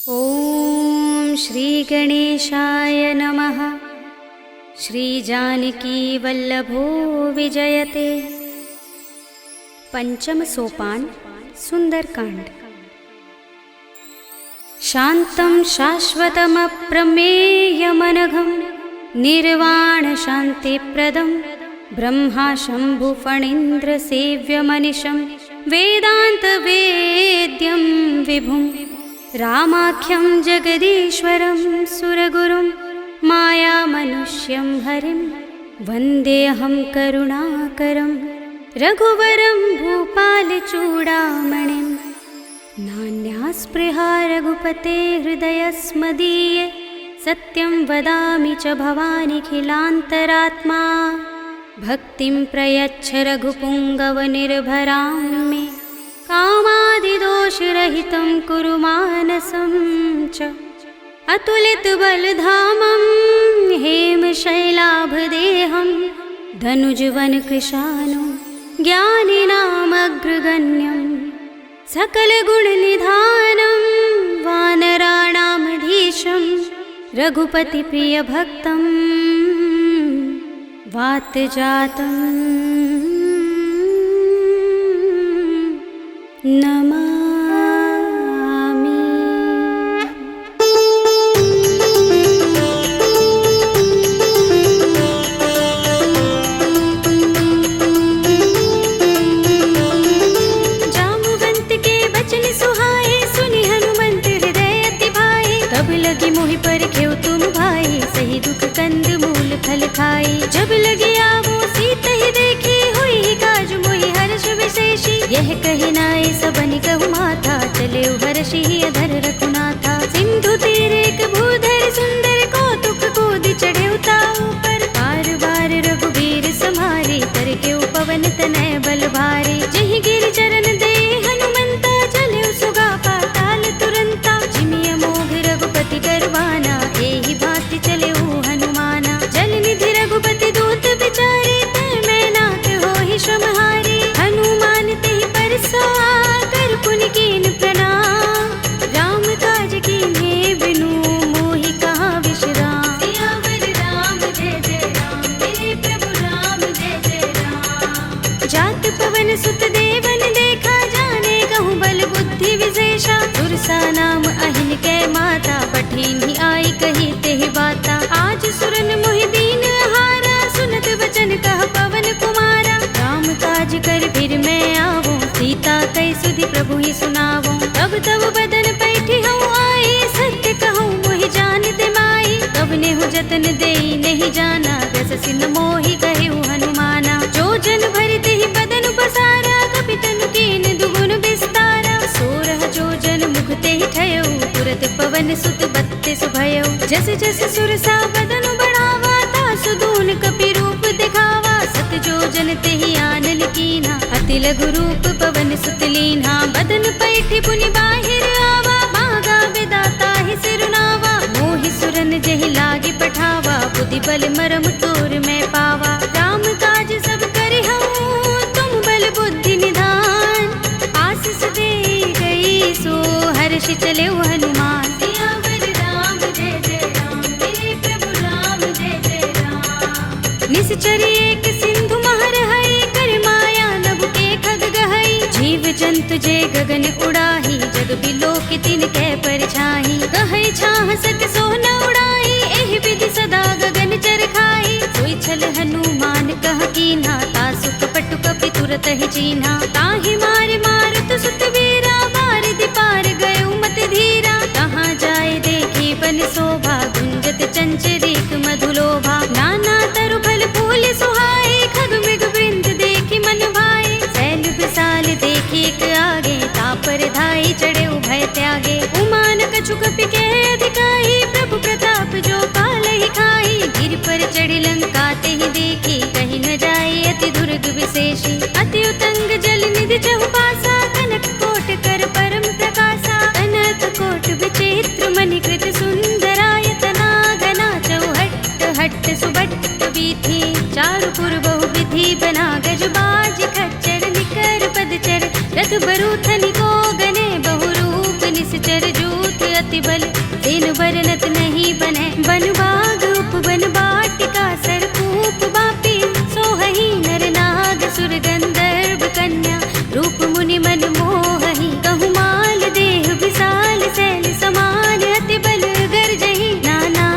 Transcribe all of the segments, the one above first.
ॐ श्री गणेशाय नमः। श्री जानकी वल्लभो विजयते। पंचम सोपान सुंदरकांड। शान्तं शाश्वतमप्रमेयमनघं निर्वाण शान्तिप्रदं ब्रह्मा शम्भुफणीन्द्रसेव्यमनिशं वेदान्तवेद्यं विभुं रामाख्यं जगदीश्वरं सुरगुरुं मायामनुष्यं हरिं वन्देऽहं करुणाकरं रघुवरं भूपालचूडामणिं। नान्यास्पृहा रघुपते हृदयस्मदीये सत्यं वदामि च भवानिखिलान्तरात्मा। भक्तिं प्रयच्छ रघुपुङ्गवनिर्भरां मे कामादिदोषरहितं कुरु मानसं च। अतुलितबलधामं हेमशैलाभदेहं धनुजवनकृशानुं ज्ञानिनामग्रगण्यं सकलगुणनिधानं वानराणामधीशं रघुपतिप्रियभक्तं वातजातं नमामि। जामुवंत के बचन सुहाए सुनि हनुमंत हृदय अति भाए। तब लगी मोहि पर खेव तुम भाई सही दुख कंद मूल फल खाई। जब लगे आवो सीता ही देखी हुई काज मोहि हर्ष विशेषी। यह कहे नाय सबनि कहु माथा चले हर्षि अधर रघुनाथा। सिंधु तीर एक भूधर सुंदर कौतुक कूदि चढ़े ताऊ पर। बार बार रघुबीर समारे कर के पवन तनय बल भारे। जहि गिर चरण दे हनुमंता चले सुगा पाताल तुरंता। जिमिय मोघ रघुपति करवाना एहि भांति चले हनुमाना। जल निधि रघुपति दूत बिचारे तय मैं नाथ होहि श्रमहारी। हनुमान तेहि परसा कर पुनि कीन प्रणाम। राम काज कीन्हे बिनु मोहि कहाँ विश्राम। सियावर राम जय जय राम मेरे प्रभु राम जय जय राम। जात पवन सुत देवन देखा जाने कहूँ बल बुद्धि विशेषा। सुरसा नाम अहिन कै माता पठिन्हि आई कही तेहि बाता। आज सुरन मोहि दीन हारा सुनत बचन कह पवन कुमारा। राम काज कर फिर मैं आवो सीता कै सुधि प्रभु ही सुनावो। तब तब बदन पैठी हूँ आई सत्य कहूँ मोहि जान दे माई। तब नेहु जतन देई नहीं जाना दस सिन मोहि कहु हनुमाना। जो जन भरि तेहि बदन पसारा कपितनु कीन दुगुन विस्तारा। सोरह जो जन मुख तेहि ठयउ तुरत पवन सुत बत्तीस भयउ। जस जस सुरसा बदन बढ़ावा तासु दून कपि रूप दिखावा। सत जो जन तेहि आनन कीन्हा अति लघु रूप पवन सुत लीन्हा। बदन पैठी पुनि बाहिर आवा मागा विदाता ही सिरुनावा। मोहि सुरन जहि लागे पठावा बुद्धि बल मरम तोर मैं पावा। राम काज सब करि हूँ तुम बल बुद्धि निधान। आशीष दे गई सो हर्षि चले हनुमान। सियावर राम जय जय राम मेरे प्रभु राम जय जय राम। निश्चर एक सिंधु महर हई कर माया नभ के खग गहई। जीव जंतु जे गगन उड़ाही जग बिलो के तिन कै परछाई। कहै छाह सक सो न उड़ाई एहि विधि सदा गगन चर खाई। सोई छल हनुमान कह कीन्हा तासु कपटु कपि तुरत ही चीन्हा। ताहि मार मारुत सुत वीरा बारिधि पार गयो मत धीरा। कहाँ जाए देखी बन शोभा गुंजत चंचरीक मधुलोभा। नाना तरु फल फूल सुहाए खग मृग वृंद देखी मन भाए। शैल विशाल देखी एक आगे तापर धाई चढ़े भय त्यागे। उमान कछु कपि के अधिकाई प्रभु प्रताप जो पालहि खाई। गिर पर चढ़ी लंका तेहि देखी कहीं न जाए अति दुर्ग विशेषी। अति उतंग जल निधि चहुपासा कनक कोट कर परम प्रकाशा। कनक कोट विचित्र मणिकृत सुंदरायतना घना चौहट्ट हट्ट सुबट्ट बीथी। चारु पुर बहु विधि बना गज बाज खच्चर निकर पदचर। रथ बरूथनि को गने बहु रूप निश्चर जूथ अति बल तेन बरनत नहीं बने। बन बाग उपवन बाटिका सरकूप बापी सोहहि नर नाग सुर गंधर्व कन्या रूप मुनि मन मोहहि। कहु माल देह विशाल शैल समान अति बल गर्जहि। नाना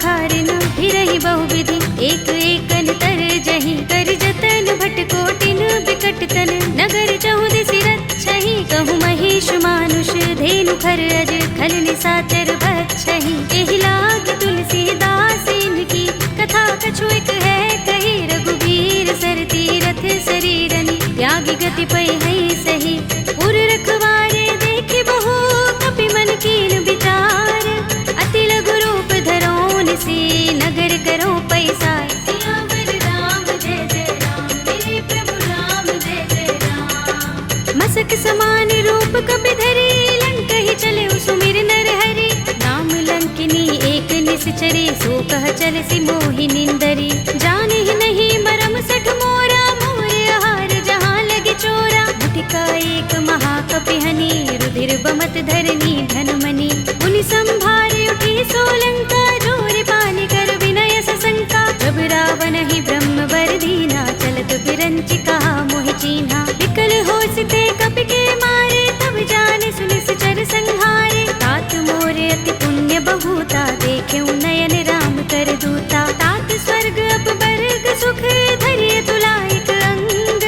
खारिन फिरहि बहुविधि एक एकन तरजहि। कर जतन भट कोटिन बिकट तन नगर चहुदिस रक्षहि। कहु महिष मानुष धेनु खर अज खल निशाचर बक्षहि। एहि लाग तुलसीदास इनकी कथा कछु एक है कही। रघुबीर सर तीरथ शरीरनि त्यागी गति पै है सही। उर रखवारे देखि बहु कपि मन कीन विचार। अति लघु रूप धरौ निसी नगर करो पैसार। सियावर राम जय जय राम मेरे प्रभु राम जय जय राम। मसक समान रूप कपि धरि लंकहि चले सुमिर नर हरि। नाम लंकिनी एक निश्चरी सो कह चल सी मोहि निंदरी। जाने ही नहीं मरम सठ मोरा मोर आहार जहाँ लगे चोरा। मुटिका एक महाकपिहनि रुधिर बमत धरनी धनमणि। मुनि संभारे उठी सोलंका जोर पानी कर विनय सशंका। जब रावण ही ब्रह्म वर दीना चलत बिरंचि कहा मोहि चीन्हा। विकल होसिते कपि के मारे तब जाने सुनि सचर संहारे। तात मोरे अति पुण्य बहुता देखे नयन राम कर दूता। तात स्वर्ग अपवर्ग सुख धरिय तुलायक अंग।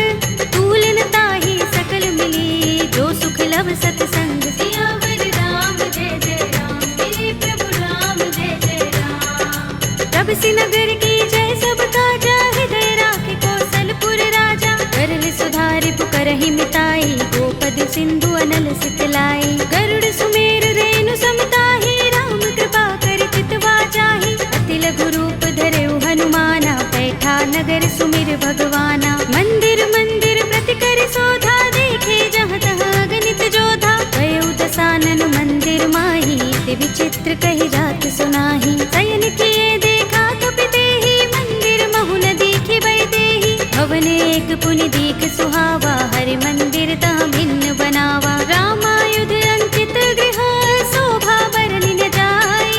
तूलन ताहि सकल मिली जो सुख लव सतसंग। सियावर राम जय जय राम मेरे प्रभु राम जय जय राम। तब से नगर की जय सब काजा हृदय राखे कौशलपुर राजा। करल सुधारि पुकरहि मिताई गोपद सिंधु अनल सितलाई। गरुड़ सुमेर रेणु समताहि राम कृपा कर चितवा चाहि। अति लघु रूप धरेउ हनुमाना बैठा नगर सुमिर भगवाना। मंदिर मंदिर प्रति कर शोधा देखे जहाँ तहाँ गणित जोधा। गयउ दसानन मंदिर माही ते विचित्र कहि जात सुनाही। शयन किए देखा कपि तेहि मंदिर महु न दीखि बै देहि। भवन एक पुनि दीख सुहावा हरि मंदिर तहाँ भिन्न बनावा। रामायुध अंकित गृह शोभा बरनि न जाय।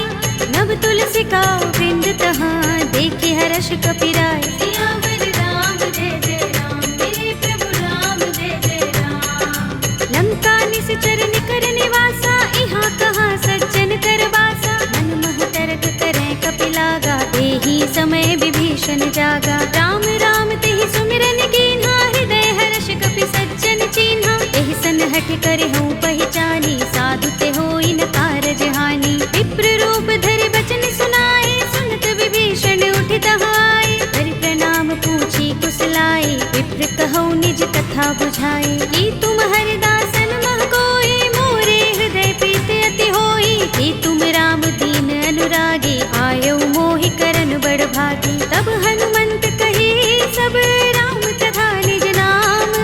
नव तुलसी का वृंद तहाँ देखि हर्ष कपि राय। सियावर राम जय जय राम मेरे प्रभु राम जय जय राम। लंका निश्चर निकर निवासा इहाँ कहाँ सज्जन कर बासा। मन मह तरक करें कपि लागा तेहि समय विभीषण जागा। राम राम तेहि सुमिरन कीन्हा हृदय हर्ष कपि सज्जन चीन्हा। एहि सन हठ करे हूँ पहचानी साधु ते होई न कारज हानि। विप्र रूप धरि बचन सुनाए सुनत विभीषण उठ तहाय। हरि प्रणाम पूछी कुशलाए विप्र कहौ निज कथा बुझाए। कि तुम हरिदासन मह कोई मोरे हृदय प्रीत अति होई। कि तुम राम दीन अनुरागी आयौ मोहि करन बड़ भागी। तब हनुमंत कही सब राम तथा निज नाम।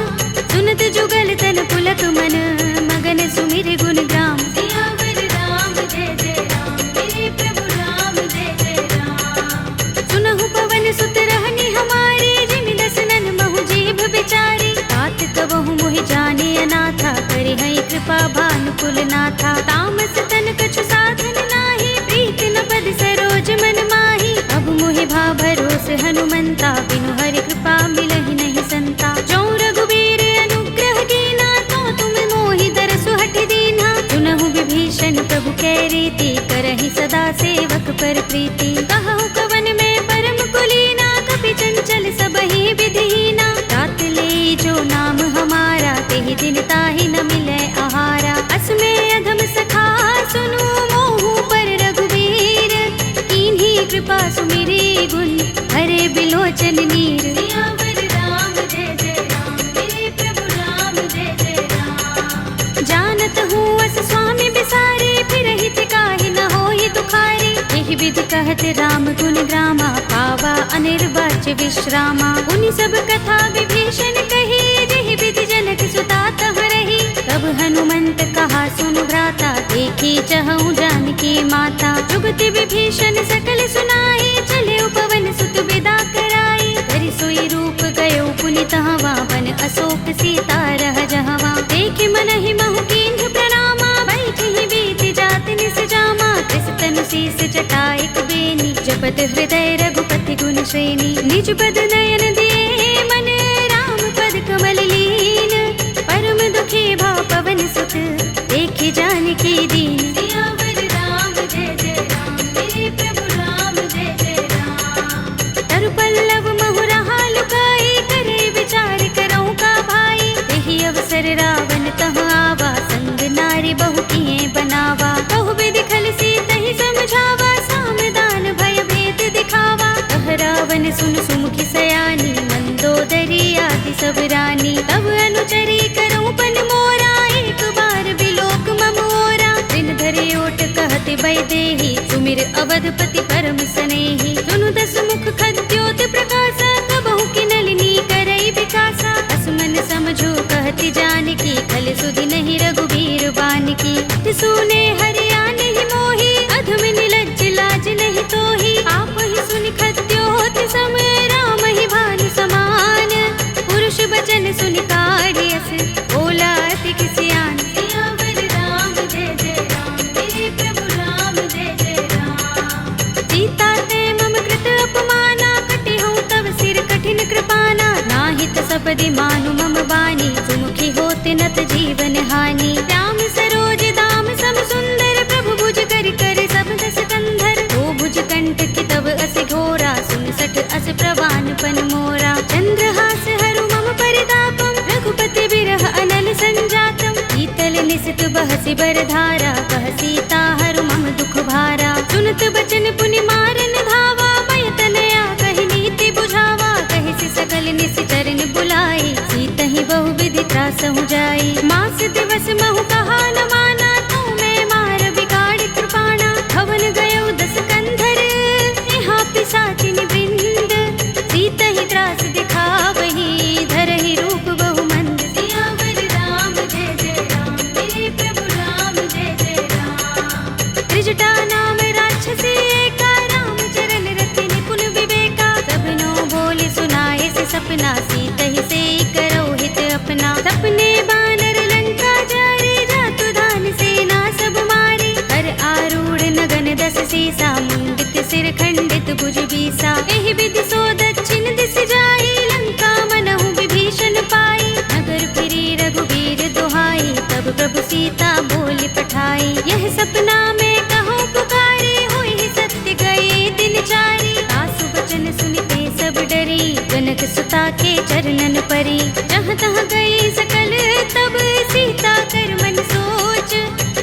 सुनत जुगल तन पुलक मन मगन सुमिर गुण ग्राम। सियावर राम जय जय राम मेरे प्रभु राम जय जय राम। सुनहु पवन सुत रहनि हमारे जिमि दसनन महु जीभ बिचारी। तात कबहु मोहि जाने अनाथा करि हई कृपा भानुकुल नाथा। तामस तन कछु साधन नाही प्रीत न पद सरोज मन माही। अब मोहि भा भरोस हनुमंता बिनु हरि कृपा मिलहि नहीं संता। जो रघुबीर अनुग्रह कीना तो तुम मोहि दरसु हठ दीन्हा। सुनहु विभीषण प्रभु कै रीति करहि सदा सेवक पर प्रीति। कहु कवन में परम कुलीना कपि चंचल सबहि विधिहीना। तात ले जो नाम हमारा तेहि दिन ताहि न मिलै आहारा। अस्मे अधम सखा सुनु मोहु पर रघुबीर। कीन्ही कृपा सुमिरी गुण हरे बिलोचन नीर। सियावर राम जय जय राम मेरे प्रभु राम जय जय राम। जानत हूँ अस स्वामी बिसारे फिर हित काहि न होहि दुखारे। एहि विधि कहत राम गुण ग्रामा पावा अनिर्वाच्य विश्रामा। उनि सब कथा विभीषण कही जेहि विधि जनक सुता तह रही। तब हनुमंत कहा सुनु भ्राता देखी चहु जानकी माता। जुगति विभीषण सकल सुनाई चले पवन सुत विदा कराई। धरि सोई रूप गयो पुनि तहवा वन अशोक सीता रह जहवा। देखि मन ही महु कीन्ह प्रणामा बैठि बीत जात निस जा। प्रकट हृदय रघुपति गुण श्रेणी, निज पद नयन दिए मन राम पद कमल लीन, परम दुखी भाव पवन सुत देखे जानकी दीन। सियावर राम जय जय राम, मेरे प्रभु राम जय जय राम। तरु पल्लव महु रहा लुकाई, करे विचार करऊं का भाई, यही अवसर रावण तह आवा, संग नारी बहु किए बनावा। बहु विधि खल सीतहि समझावा, सामदान भय भेद दिखावा। कह रावण सुन सुमुखी सयानी, मंदोदरी आदि सब रानी। तब अनुचरी करऊं पन मोरा, एक बार बिलोक मम ओरा। दिन धरे ओट कहत वैदेही, सुमिर अवधपति परम सनेही। सुनु दस मुख खद्योत प्रकाशा, कबहु की नलिनी करई विकासा। असमन समझो कहति जानकी, खल सुधि नहीं रघुबीर बानकी। सुने हरिया नहीं मोही, अधम निलज्ज लाज नहीं तोही। आप ही सुनि खद्योत सम, राम ही भानु समान। पुरुष बचन सुनि काढ़ियस, बोला अति किसियान। सियावर राम जय जय राम, मेरे प्रभु राम जय जय राम। सीता ते मम कृत अपमाना, कटे हूँ तव सिर कठिन कृपाना। नाहित सपदि मानु मम बानी, सुमुखी होते नत जीवन हानि। राम सरोज दाम सम सुंदर, प्रभु भुज कर कर सब दस कंधर। ओ भुज कंठ की तब अस घोरा, सुन सठ अस प्रवान पन मोरा। चंद्रहास हरु मम परितापम, रघुपति बिरह अनल संजातम। शीतल निसित बहसि बरधारा, कह सीता हरु मम दुख भारा। सुनत बचन पुनि मारन धावा, मय तनया कहि नीति बुझावा। कहि सकल निसिचरन बुलाई, सीतहि बहु विधि त्रासहु जाई। मास दिवस महु कहा न माना, तू मैं मार बिगाड़ कृपाणा। भवन गयो दस कंधर, यहाँ पिशाचिन वृंद। सीतहि त्रास दिखावही, धरहि रूप बहु मंद। सियावर राम जय जय राम, मेरे प्रभु राम जय जय राम। त्रिजटा नाम राक्षसी एका, राम चरण रति निपुण विवेका। सबनो बोले सुनाए से सपना, सीतहि से करो हित अपना। सपने बानर लंका जारे, जातु धान सेना सब मारे। हर आरूढ़ नगन दस सीसा, मुंडित सिर खंडित भुज बीसा। एहि विधि सो दक्षिण दिस जाई, लंका मनहु विभीषण पाई। नगर फिरी रघुबीर दुहाई, तब प्रभु सीता बोली पठाई। यह सपना में कहूँ पुकारी, हुई सत्य गए दिन चारी। सासु बचन सुनते सब डरी, जनक सुता के चरणन परी। जहाँ तहाँ गई सकल तब, सीता कर मन सोच।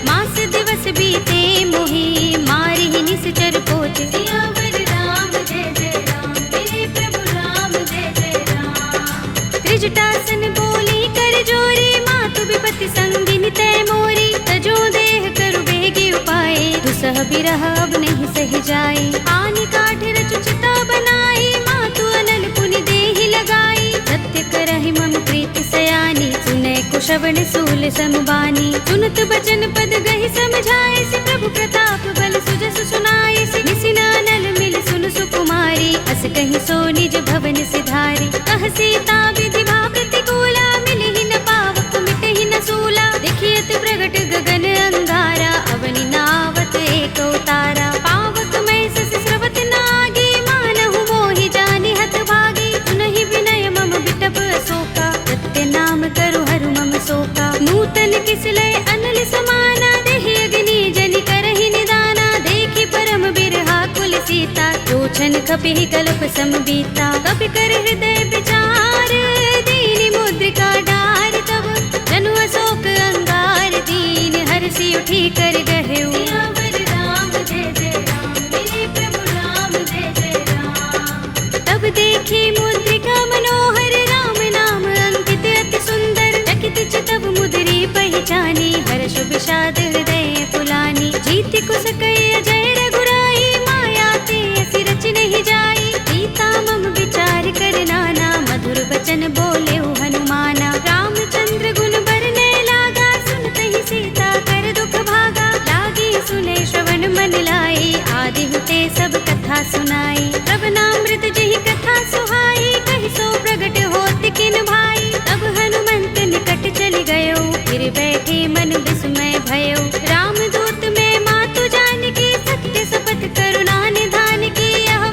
मास दिवस बीते मोही, मारी ही निश्चर पोच। सियावर राम जय जय राम, मेरे प्रभु राम जय जय राम। त्रिजटासन बोली कर जोरी, मातु विपति संगिनी तय मोरी। तजो देह करु बेगी उपाय, दुसह बिरह अब नहीं सही जाए। आनि काठ रचु चिता बनाई, मातु अनल पुनि देहि लगाई। सत्य करहि मम प्रीति सयानी, सुनै कुशवन सूल समबानी। सुनत बचन पद गहि समझाए, से प्रभु प्रताप बल सुजस सुनाए। निसिना नल मिल सुन सुकुमारी, अस कहि सो निज भवन सिधारी। कह सीता विधि भा प्रतिकूला, मिलहि न पावक मिटहि न सूला। देखियत प्रगट गगन अंगारा, अवनि नावत एक उतारा। पावक मैं सस स्रवत नागी, मानहु मोहि जानि हत भागी। सुनहि विनय मम बिटप अशोका, सत्य नाम करु हरु मम शोका। नूतन किसलय अनल समाना, देहि अग्नि जनि करहि निदाना। देखि परम बिरहा कुल सीता, लोचन कपिहि कल्प सम बीता। कपि कर हृदय विचार, दीनि मुद्रिका डार। तब जनु अशोक अंगार, दीन हरषि उठी कर गहेउ। सियावर राम जय जय राम, मेरे प्रभु राम जय जय राम। तब देखी मुद्रिका मनोहर, राम नाम अंकित अति सुंदर। चकित चितव मुद्री पहचानी, हर्ष विषाद हृदय पुलानी। जीति कुस कय जय रघुराई, माया ते असि रच नहीं जाई। सीता मम विचार कर नाना, मधुर वचन बोले हनुमाना। रामचंद्र गुण बरने लागा, सुनतहि सीता कर दुख भागा। लागी सुने श्रवण मन लाई, आदि हुते सब कथा सुनाई। तब नामृत जहि कथा सुहाई, कहि सो प्रगट होत किन भाई। तब हनुमंत निकट चलि गयो, फिर बैठे मन विस्मय भयो। रामदूत में मातु जानकी, सत्य शपथ करुणा निधान की। यह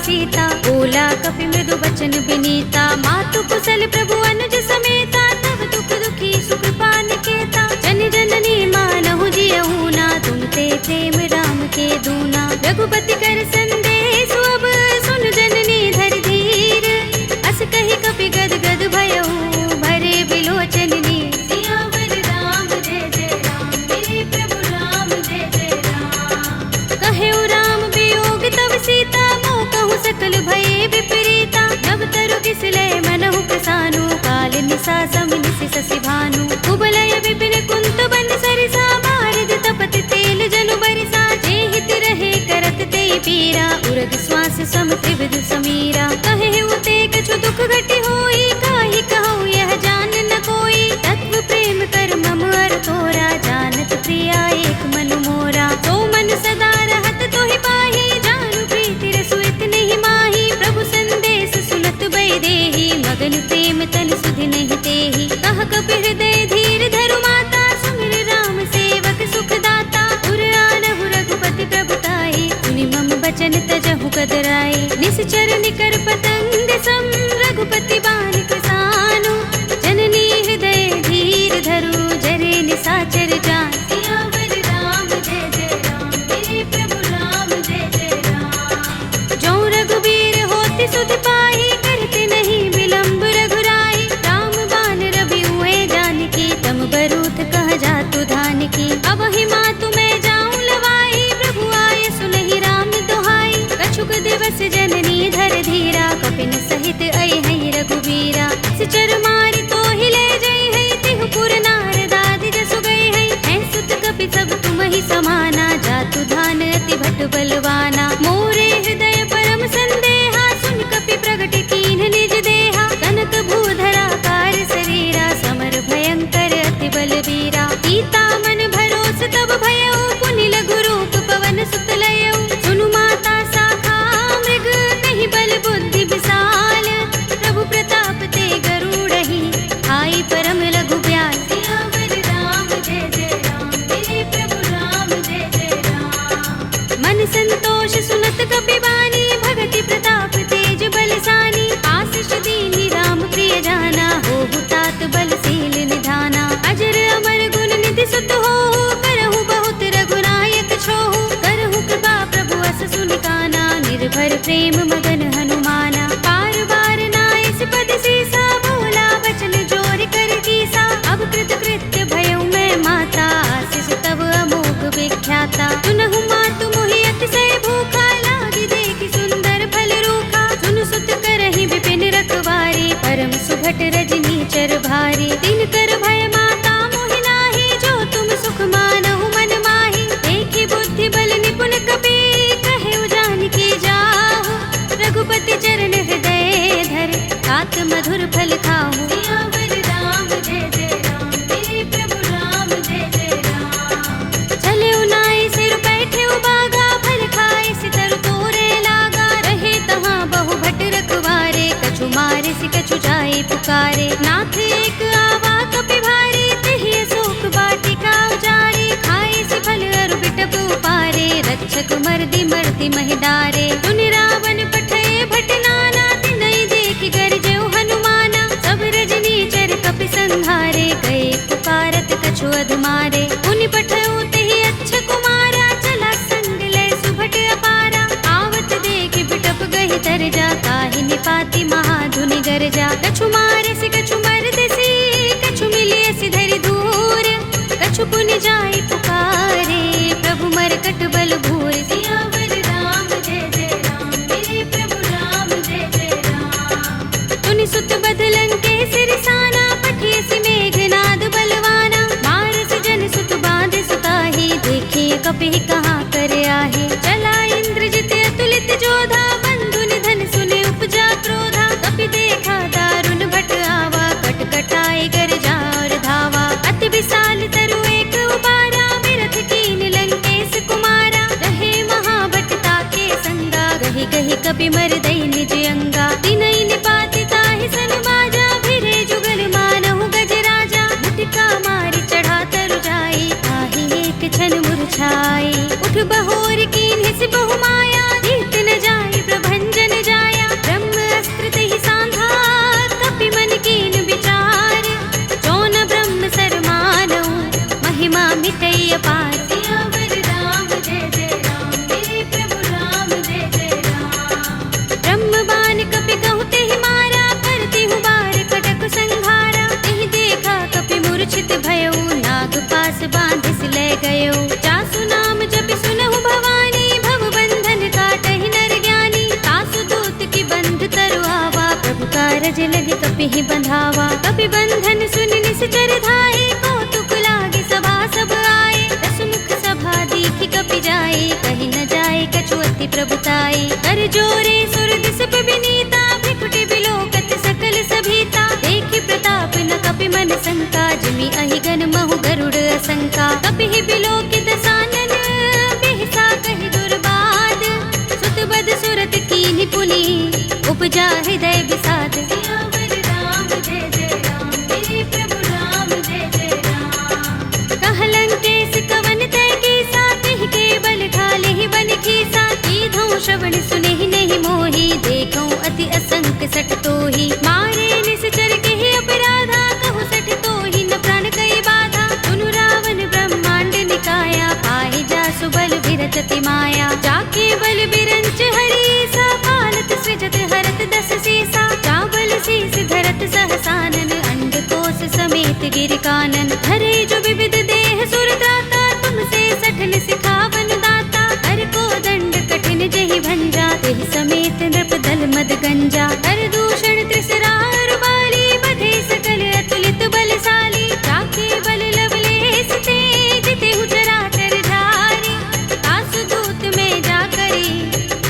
सीता, बोला कपि मृदु बचन विनीता। मातु कुशल प्रभु अनुज समेता, तब दुख दुखी सुकृपा निकेता। जन जननी मानहु जियहु ना, तुम ते प्रेम राम के दूना। रघुपति कर संदेश अब सुन जननी धर धीर, अस कहि कपि गद गद भयहु भरे बिलोचन नीर। सियावर राम जय जय राम, मेरे प्रभु राम जय जय राम। कहेउ राम वियोग तब सीता, मोह कहूँ सकल भये विपरीता। नव तरु किसलय मनहु प्रसानु, काल निसा समिनिसि शशि भानु। कुबलय विपिन कुंत बन सरिसा, बारिद तपत तेल जनु बरिसा। जे हित रहे करत ते पीरा, उरग श्वास सम त्रिविध समीरा। कहेउ ते कछु दुख घटि होई, काहि कहूँ यह जान न कोई। तत्व प्रेम कर मम अर तोरा, जानत प्रिया एक मन मोरा। तो मन सदा रहत तोहि पाहि, जानु प्रीति रसु इतने माही। प्रभु संदेश सुनत भय देहि, मगन प्रेम तन सुधि नहीं तेहि। कह कपि हृदय धीर धरु माता, सुमिर राम सेवक सुख दाता। उर आनहु रघुपति प्रभुताई, सुनि मम बचन तजहु कदराई। निश्चर निकर पतंग सम, रघुपति बानिक सानु। जननी हृदय धीर धरु, जरे निसाचर जान। सियावर राम जय जय राम, मेरे प्रभु राम जय जय राम। जो रघुबीर होति सुधि पाहि, करते नहीं विलंब रघुराई। राम बान रवि हुए जानकी, तम बरूथ कह जातु धानकी। अब ही मातु मैं जाऊं लवाई, प्रभु आय सुनहि राम दोहाई। कछुक दिवस जननी धर धीरा, कपिन सहित अइ हैं रघुबीरा। सिचर मारि तो हिले जई है, तिहु पुर नारद आदि जसु गए हैं। हैं सुत कपि सब तुम ही समाना, जातु धान अति भट बलवाना। मोरे हृदय परम संदेहा, सुन कपि प्रगट कीन्ह निज देहा। कनक भूधरा कार शरीरा, समर भयंकर अति बलवीरा। सीता मन भरोस तब भयउ, पुनि लघु रूप पवन सुत लयउ। सुनु माता शाखा मृग, नहीं बल बुद्धि विशाल। प्रभु प्रताप ते गरुड़हि, आई परम लघु ब्याल। सियावर राम जय जय राम, मेरे प्रभु राम जय जय राम। मन संतोष सुनत कपि बानी, भगति प्रताप तेज बलसानी। आशीष दीनी राम प्रिय जाना, होहु तात बलशील निधाना। अजर अमर गुण निधि सुत होहु, करहु बहुत रघुनायक छोहु। करहु कृपा प्रभु अस सुनि काना, निर्भर प्रेम मगन हनुमाना। बार बार नाइस पद सीसा, बोला वचन जोर कर कीसा। अब कृत कृत्य भयउ मैं माता, आशीष तब अमोघ विख्याता। सुनहु मातु मोहि अतिशय भूखा, लागी देखि सुंदर फल रूखा। सुनु सुत करहि विपिन रखवारी, परम सुभट रजनी चर भारी। दिन कर भय माता मोहि नाहि, जो तुम सुख मानहु मन माहि। देखि बुद्धि बल निपुण कपि, कहेउ जानकी जाहु। रघुपति चरण हृदय धर, तात मधुर फल खाहु। सियावर राम जय जय राम, मेरे प्रभु राम जय जय राम। चले उनाई सिर बैठे उबागा, फल खाए सितर तोरे लागा। रहे तहाँ बहु भट रखवारे, कछु मारे सि कछु जाए पुकारे। नाथ एक आवा कपि भारी, तिहि अशोक वाटिका उजारी। खाए सि फल अरु बिटप उपारे, रक्षक मर्दि मर्दि महि डारे। सुनि रावण पठय भट नाना, तिनहि देखि गरजेउ हनुमाना। सब रजनी चर कपि संहारे, गए पुकारत कछु अधमारे। पुनि पठउ तेहि अच्छ कुमारा, चला संग लय सुभट अपारा। आवत देखि बिटप गहि तरजा, काहि निपाति महाधुनि गरजा। कछु मारे सि कछु मरदेसि, कछु मिलिए सि धरि धूर। कछु पुनि जाई पुकारे, प्रभु मरकट बल भूर। सियावर राम जय जय राम, मेरे प्रभु राम जय जय राम। तुनि सुत बध लंकेश रिसाना, पठिए सि मेघनाद बलवाना। मारस जन सुत बांधे सुताहि, देखिए कपि कहाँ कर आहे। चला इंद्रजित अतुलित जोधा, बंधु निधन सुने उपजा क्रोधा। कपि देखा दारुण भट आवा, कट कटाए गरजा और धावा। अति विशाल तरु एक उबारा, बिरथ कीन लंकेश कुमारा। रहे महाभट ताके संगा, गहि गहि कपि मर दई निज अंगा। तिनहि निपाति ताहि सन बाजा, भिरे जुगल मानहु गज राजा। मुटिका मारि चढ़ा तरु जाई, ताहि एक क्षण मुरझाई। उठ बहोर कीन्हि सि बहु माया, जीत न जाई प्रभंजन बिहि बंधावा। कपि बंधन सुन निश्चर धाये, कौतुक लागे सभा सब आए। दसमुख सभा दीखि कपि जाए, कहि न जाए कछु अति प्रभुताई। कर जोरे सुर दिस विनीता, भ्रिकुटि बिलोकत सकल सभीता। देखि प्रताप न कपि मन शंका, जिमि अहिगन महु गरुड़ असंका। कपिहि बिलोकित सानन, बिहसा कहि दुर्बाद। सुत बद सुरत कीन्हि पुनि, उपजा हृदय विषाद। सियावर राम जय जय राम, मेरे प्रभु राम जय जय राम। कह लंकेश कवन तय कीसा, तिहि के बल ढालेहि बन खीसा। कीधौं श्रवण सुनेहि नहीं मोहि, देखौं अति असंक सठ तोहि। मारे निश्चर केहि अपराधा, कहु सठ तोहि न प्राण कई बाधा। सुनु रावण ब्रह्मांड निकाया, पाहि जासु बल विरचति माया। जाके बल बिरंच हरीसा, पालत सृजत हरत दस सीसा। चावल शीस धरत सहसानन, अंडकोश समेत गिर कानन। धरे जो विविध देह सुर त्राता, तुमसे सठन सिखावन दाता। हर को दंड कठिन जहि भंजा, तेहि समेत नृप दल मद गंजा। हर दूषण त्रिसरार बाली, बधे सकल अतुलित बलशाली। जाके बल लवलेश ते, जितेहु चराचर झारी। तासु दूत में जा करी,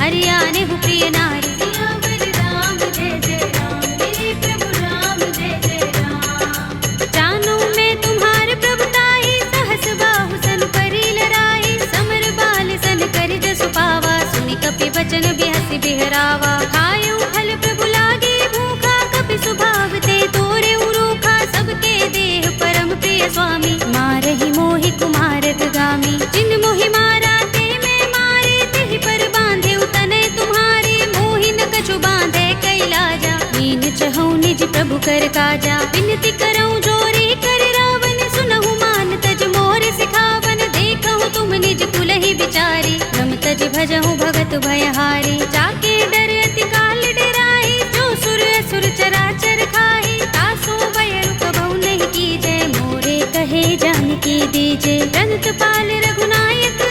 हरियाणेहु प्रिय नारी। सियावर राम जय जय राम, मेरे प्रभु राम जय जय राम। जानू मैं तुम्हार प्रभुताई, सहस बाहु सन परी लराई। समर बाल सन कर जसु पावा, सुनि कपि बचन बिहसि बिहरावा। खायऊ फल प्रभु लागे भूखा, कपि सुभाव ते तोरे उरूखा। सबके देह परम प्रिय स्वामी, मारहि मोहि कुमारक गामी। जिन मोहि मारा ते मैं मारे, तिहि पर बांधे तनय तुम्हारे। मोहि न कछु बांधे कैलाजा, मीन चहु निज प्रभु कर काजा। विनती करऊं जोरे कर रावण, सुनहु मान तज मोर सिखावन। देखहु तुम निज कुलहि बिचारी, रम तज भजहु भगत भयहारी। जाके डर अति काल डराई, जो सुर असुर चराचर खाई। तासो बयरु कबहु नहीं कीजै, मोरे कहे जानकी दीजे। रंत पाल रघुनायक,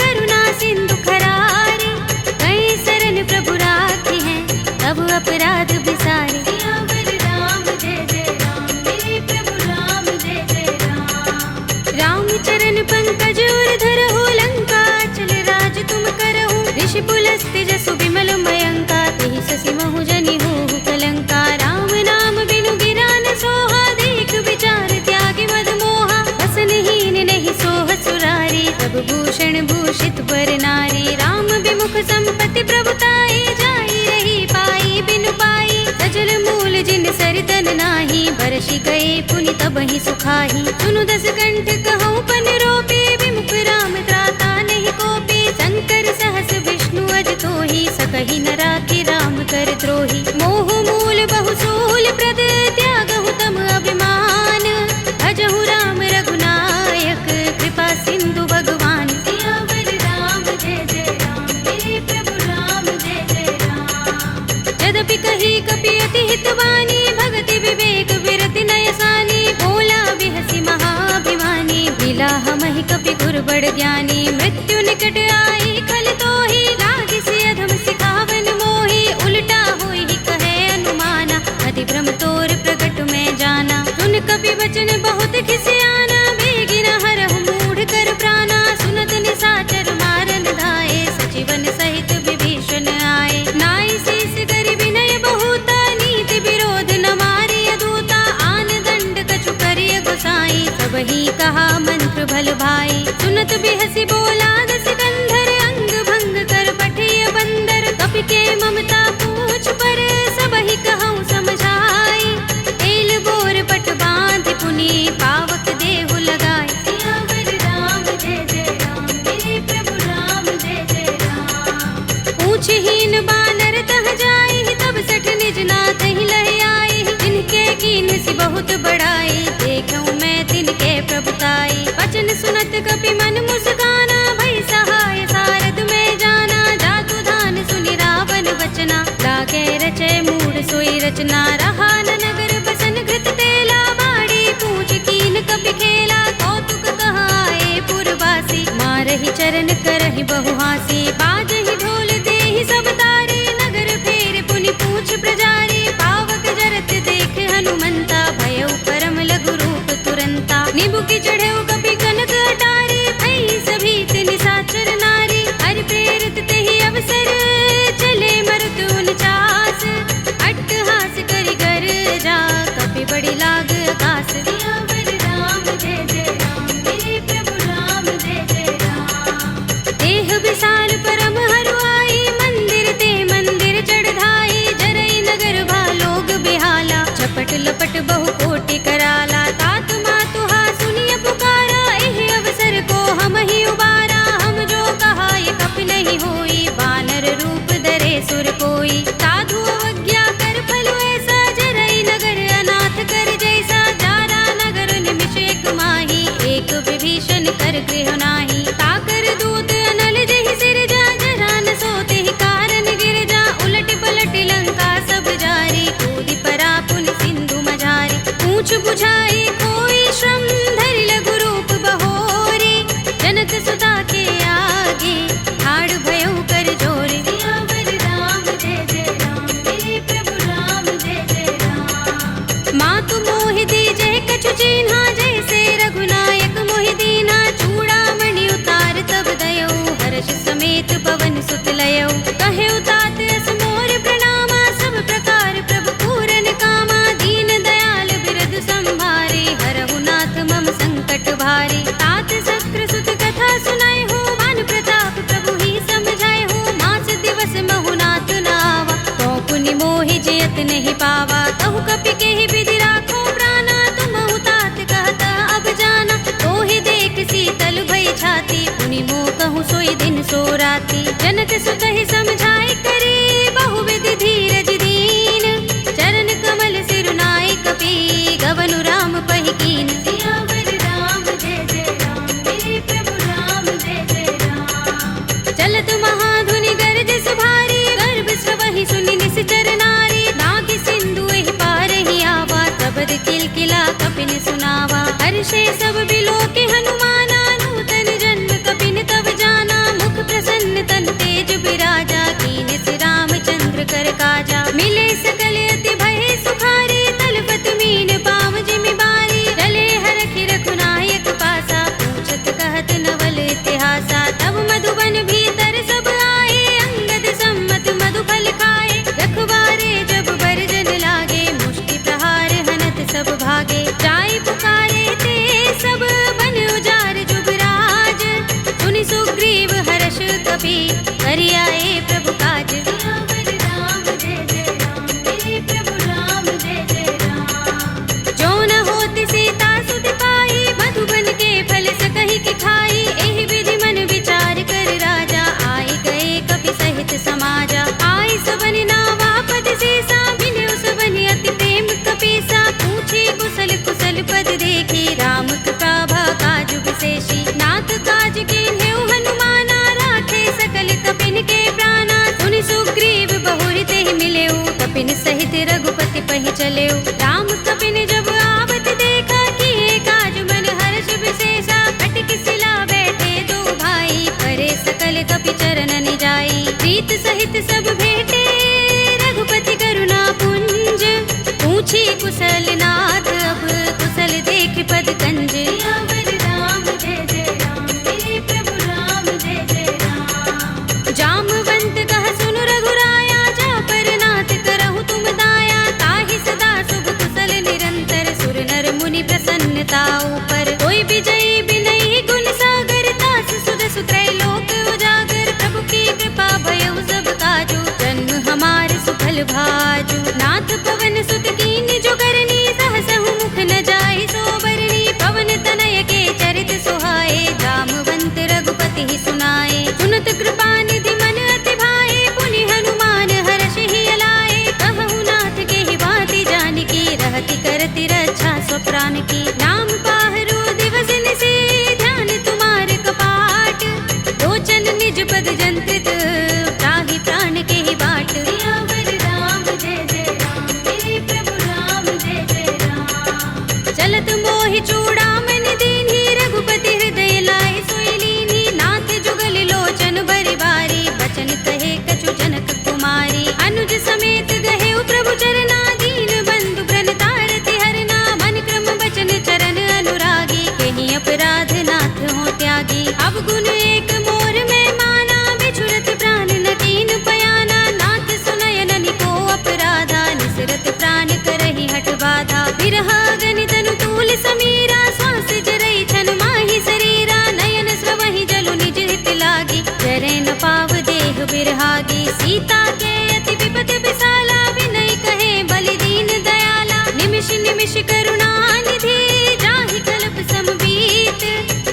करुणा सिंधु खरारी। कई शरण प्रभु राखी हैं, तब अपराध बिसारे। सियावर राम जय जय राम, मेरे प्रभु राम जय जय राम। राम चरण पंकज उर धरहु, लंका चल राज तुम करहु। ऋषि पुलस्त्य जसु बिमल मयंका, तेहि ससि महु जनि होहु कलंका। राम नाम बिनु गिरा न सोहा, देख विचार त्यागी मद मोहा। बसनहीन नहीं सोह सुरारी, सब भूषण भूषित बर नारी। राम विमुख संपत्ति प्रभुताई, जाई रही पाई बिनु पाई। सजल मूल जिन सरितन नाही, बरषि गए पुनि तबहि सुखाही। सुनु दस कंठ कहऊँ पन रोपे, विमुख राम त्राता नहीं कोपे। शंकर सहस विष्णु अज तोहि, सकहि न राखि राम कर द्रोही। मोह मूल बहु सूल प्रद, त्यागहु तम अभिमान। भजहु राम रघुनायक, कृपा सिंधु भगवान। सियावर राम जय जय राम, मेरे प्रभु राम जय जय राम। यद्यपि कही कपि अति हितवानी, भगति विवेक विरति नय सानी। बोला बिहसि महाभिमानी, मिला हमहि कपि गुर बड़ ज्ञानी। मृत्यु निकट आई खल तोहि, लागी सि अधम सिखावन मोहि। उल्टा होई कहे अनुमाना, अति भ्रम तोर प्रगट में जाना। सुन कपि वचन बहुत खिसियाना, बेगी न हरहु मूढ़ कर प्राणा। सुनत निशाचर मारन धाये, सचिवन सहित विभीषण आए। नाई शीस करि विनय बहुता, नीति विरोध न मारिय दूता। आन दंड कछु करिय गोसाई, सबहि कहा मंत्र भल भाई। सुनत बिहसि बोला दस कंधर, अंग भंग कर पठिय बंदर। कपि के ममता पूछ पर, सबहि कहऊँ समझाई। एल बोर पट बांधि पुनि, पावक देहु लगाई। सियावर राम जय जय राम, मेरे प्रभु राम जय जय राम। पूछहीन बानर तह जाई, तब सठ निज नाथ ही लह आई। जिनके कीन सि बहुत बड़ाई, देखऊँ मैं तिनके प्रभुताई। वचन सुनत कपि मन मुस्काना, भई सहाय सारद में जाना। जातु धान सुनि रावण वचना, लागे रचय मूढ़ सोई रचना। रहा न नगर बसन घृत तेला, बाड़ी पूछ कीन कपि खेला। कौतुक कहाए पुरवासी, मारहि चरण करहि बहु हासी। बाजहि ढोल देहि सब तारी, नगर फेर पुनि पूछ प्रजारी। पावक जरत देख बड़ी लाग आकाश। सियावर राम जय जय राम, मेरे प्रभु राम जय जय राम। देह विशाल परम हरुआई, मंदिर ते मंदिर चढ़ाई। जरई नगर भालोग बिहाला, झपट लपट बहु कोटि कराला। तात मातुहा सुनिय पुकारा, एह अवसर को हम ही उबारा। हम जो कहा ये कप नहीं होई, वानर रूप धरे सुर कोई। साधु अवज्ञा कर फल ऐसा, जरई नगर अनाथ कर जैसा। जारा नगर निमिष एक माही, एक विभीषण कर गृह नाही। ताकर दूत अनल जहि सिर जा, जरा न सोते ही कारण गिर जा। उलट पलट लंका सब जारी, कूदि परा पुनि सिंधु मझारी। पूछ बुझाई कोई श्रम, धरि लघु रूप बहोरी। जनक सुता के आगे, ठाड़ भयउ कर जोरे। सियावर राम जय जय राम, मेरे प्रभु राम जय जय राम। मातु मोहि दीजै कछु चिन्हा, जैसे रघुनायक मोहि दीन्हा। चूड़ामणि उतार तब दयौ, हर्ष समेत पवन सुत लयौ। कहे उतात अस मोर प्रणामा, सब प्रकार प्रभु पूरन कामा। दीन दयाल बिरद संभारे, हरहु नाथ मम संकट भारे। तात शस्त्र सुत कथा सुनाए हो, मान प्रताप प्रभु ही समझाए हो। मास दिवस महु नाथ नावा, तो पुनि मोहि जयत नहीं पावा। कहु कपि केहि विधि राखो प्राणा, तुमहु तात कहता अब जाना। तोहि देख शीतल भई छाती, पुनि मोह कहूँ सोई दिन सो राती। जनक सुतहि समझाई करे, बहु विधि धीरज दीन। चरण कमल सिरुनाई कपि, गवनु राम पहि कीन। सियावर राम जय जय राम, मेरे प्रभु राम जय जय राम। चलत महाधुनि गरजस भारी, गर्भ स्रवहि सुनि निश्चर नारी। नाग सिंधु एहि पार ही आवा, सबद किलकिला कपिन सुनावा। हर्षे सब बिलोके हनुमाना, नूतन जन्म कपिन तब जाना। मुख प्रसन्न तन तेज बिराजा, कीन सि रामचंद्र कर काजा। मिले सकल अति भय सुखारी, तलपत मीन पाव जिमि बारी। चले हरखि रघुनायक पासा, पूछत कहत नवल इतिहासा। तब मधुबन भीतर सब आए, अंगद सम्मत मधुफल खाए। रखवारे जब बरजन लागे, मुष्टि प्रहार हनत सब भागे। जाय पुकारे ते सब, बन उजार जुबराज। सुनि सुग्रीव हर्ष कपि, करि आए प्रभु काज। सियावर राम जय जय राम, मेरे प्रभु राम जय जय राम। जो न होति सीता सुत पाई, मधुबन के फल सकहि के खाई। एहि विधि मन विचार कर राजा, आए गए कपि सहित समाजा। आय सबन नावा पद सीसा, मिले सबन अति प्रेम कपीसा। पूछे कुशल कुशल पद देखी, राम कृपा काजु विशेषी। नाथ काज कीन्हेउ हनुमाना, राखे सकल कपिन के प्राणा। सुनि सुग्रीव बहुरि तेहि मिलेउ, कपिन सहित रघुपति पहि चलेउ। राम कपिन जब आवत देखा, किए काज मन हर्ष विशेषा। कटक सिला बैठे दो भाई, करे सकल कपि चरण निजाई। प्रीत सहित सब भेटे, रघुपति करुणा पुंज। पूछी कुशल नाथ अब, कुशल देख पद कंज। सियावर राम जय जय राम, मेरे प्रभु राम जय जय राम। जामवंत कह सुनु रघुराया, जा पर नाथ करहु तुम दाया। ताहि सदा शुभ कुशल निरंतर, सुर नर मुनि प्रसन्नता ऊपर। कोई विजयी बिनहि गुण सागर, तास सुध सुत्रय लोक उजागर। प्रभु की कृपा भयउ सब काजू, जन्म हमार सुफल भाजू। नाथ पवन सुत कीन जो करनी, सहसहु मुख न जाहि सो बरनी। पवन तनय के चरित सुहाए, जामवंत रघुपति ही सुनाए। सुनत कृपा निधि मन अति भाए, पुनि हनुमान हर्षि ही अलाए। कहु नाथ के ही बाती जानकी, रहति करति रक्षा स्वप्रान की। नाम पाहरो दिवस निशि, ध्यान तुम्हार कपाट। लोचन निज पद जंत्रित, त्राहि प्राण के ही बाट। सियावर राम जय जय राम, मेरे प्रभु राम जय जय राम। चलत मोहि चूड़ामणि दीन्ही, रघुपति हृदय लाए सोई लीन्ही। नाथ जुगल लोचन बरि बारी, बचन कहे कछु जनक कुमारी। अनुज समेत गहेउ प्रभु चरना, दीन बंधु प्रण तारति हरना। मन क्रम बचन चरण अनुरागी, कहीं अपराध नाथ हो त्यागी। अब गुण एक मोर में माना, सुरहागी। सीता के अति विपद विसाला, विनय कहे बलि दीन दयाला। निमिष निमिष करुणा निधि, जाहि कल्प समबीत।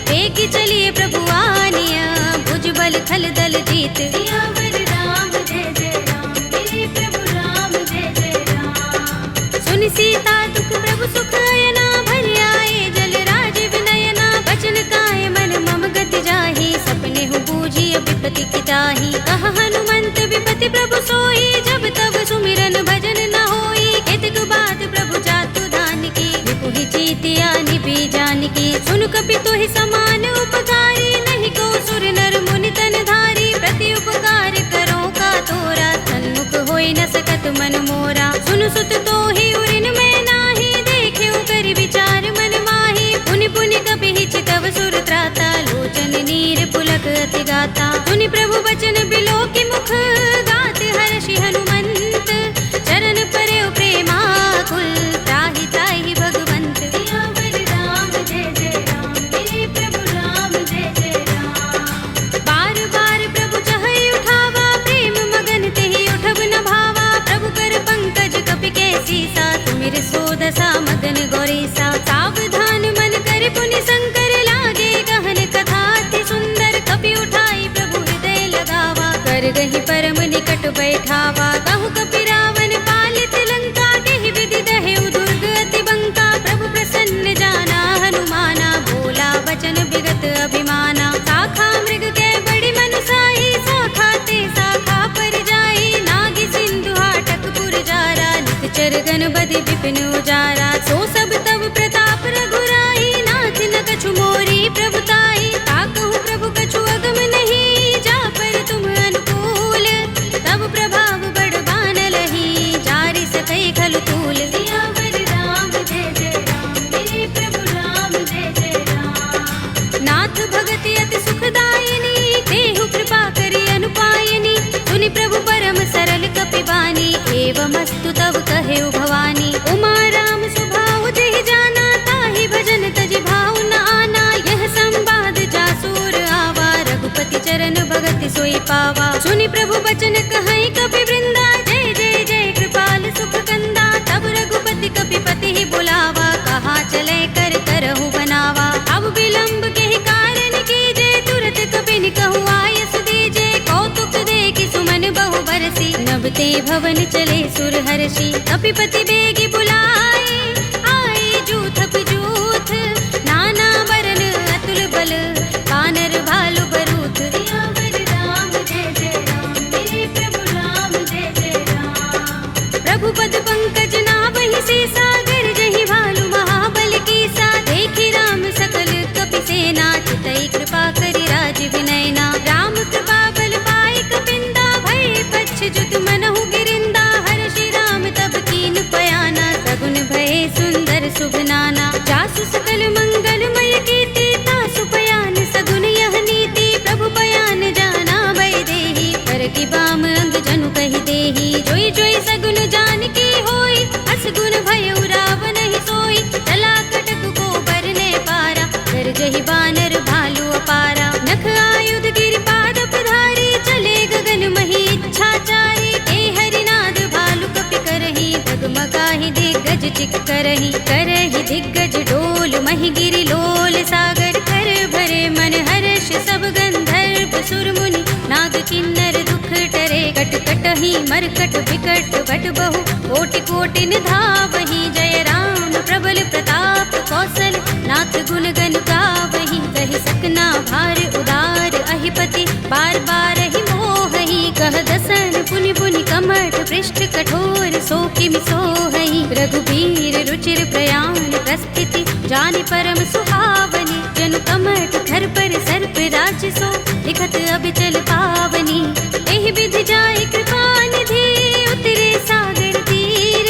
वेगी चलिए प्रभु आनिया, भुज बल खल दल जीत। सियावर राम जय जय राम, मेरे प्रभु राम जय जय राम। सुनि सीता दुख प्रभु सुख अयना, भरि आए जल राज विनयना। बचन काय मन मम गति जाहि, सपने हूँ बूझी विपति की ताहि। कहा हनुमंत विपति प्रभु सोई, जब तब सुमिरन भजन न होई। केतक बात प्रभु जातु धान की, विपुहि जीतिया निभि जानकी। सुन कपि तोहि समान उपकारी, नहीं को सुर नर मुनि तन धारी। प्रति उपकार करो का तोरा, सन्मुख होई न सकत मन मोरा। सुन सुत तोहि उरिन में नाही, देखेउ करि विचार मन माही। पुनि पुनि कपि चितव सुर त्राता, लोचन नीर पुलक अति गाता। सुनि प्रभु बचन बिलोकि मुख, गात हर्षि हनुमंत। चरण परेउ प्रेमाकुल, त्राहि त्राहि भगवंत। सियावर राम जय जय राम, मेरे प्रभु राम जय जय राम। बार बार प्रभु चहई उठावा, प्रेम मगन तेहि उठब न भावा। प्रभु कर पंकज कपि के सीसा, तुमिर सोदसा मगन गौरीसा। सावधान मन कर पुनि शंकर, लागे गहन कथा अति सुंदर। कपि उठाई प्रभु हृदय लगावा, कर गहि परम निकट बैठावा। कहु कपि रावण पालित लंका, केहि विधि दहेउ दुर्ग अति बंका। प्रभु प्रसन्न जाना हनुमाना, बोला वचन विगत अभिमाना। शाखा मृग के बड़ी मनुसाई, शाखा ते शाखा पर जाई। नागी सिंधु हाटक पुर जारा, निकचर गण बदि विपिन उजारा। सो सब तब प्रताप रघुराई, नाथ न कछु मोरी प्रभुताई। ताकहु प्रभु कछु अगम नहीं, जा पर तुम अनुकूल। तब प्रभाव बड़ बानलहि, जारि सकई खलु तूल। सियावर राम जय जय राम, मेरे प्रभु राम जय जय राम। नाथ भगति अति सुखदायिनी, देहु कृपा करि अनुपायिनी। सुनि प्रभु परम सरल कपि बानी, एवमस्तु तब कहेउ भवानी। उमा राम स्वभाव जेहि जाना, ताहि भजन तजि भाव न आना। यह संवाद जासुर आवा, रघुपति चरण भगति सोई पावा। सुनि प्रभु बचन कहई कपि वृंदा, जय जय जय कृपाल सुख कंदा। तब रघुपति कपि पति ही बुलावा, कहा चले कर करहु बनावा। अब विलंब केहि कारण कीजे, तुरत कपि कहु आयस दीजे। कौतुक देखि सुमन बहु बरसी, नभ ते भवन चले सुर हर्षि। कपिपति बेगी बुलाए, आए जूथप जूथ। नाना बरन अतुल बल, वानर भालु बरूथ। सियावर राम जय जय राम, मेरे प्रभु राम जय जय राम। प्रभु पद पंकज नावहि सीसा, गरजहि भालु महाबल कीसा। देखि राम सकल कपि सेना, चितई कृपा करि राज विनयना। राम कृपा बल पाई कपिंदा, भय पच्छ जुत मनहु गिरिंदा। हर्षि राम तब कीन पयाना, सगुन भये सुंदर शुभ नाना। जासु सकल मंगलमय कीर्ति, तासु पयान सगुन यह नीति। प्रभु पयान जाना भय देहि, पर की बाम अंग जनु कहि देहि। जोई जोई सगुन जानकी होई, असगुन भयउ रावण ही सोई। चला कटक को बरने पारा, गरजहि बानर भालु अपारा। नख आयुध गिरिपाद पधारी, चले गगन मही इच्छाचारी। के हरिनाद भालु कपि करहि, डगमगाहि दिग्गज चिक करहि। करहि दिग्गज डोल महि गिरि लोल सागर। कर भरे मन हर्ष सब गंधर्व सुर मुनि, नाग किन्नर दुख टरे। कट कटहि मरकट विकट बट बहु, कोटि कोटि निधावहि। जय राम प्रबल प्रताप कौशल, नाथ गुण गण गावहि। कहि सकना भार उदार अहिपति, बार बार ही मोहहि। कह दसन पुनि पुनि कमठ, पृष्ठ कठोर सो किमि सोहहि। रघुबीर रुचिर प्रयाण प्रस्थिति, जानि परम सुहावनी। जनु कमठ धर पर सर्प राज सो, लिखत अबिचल पावनी। एहि विधि जाय कृपा निधि, उतरे सागर तीर।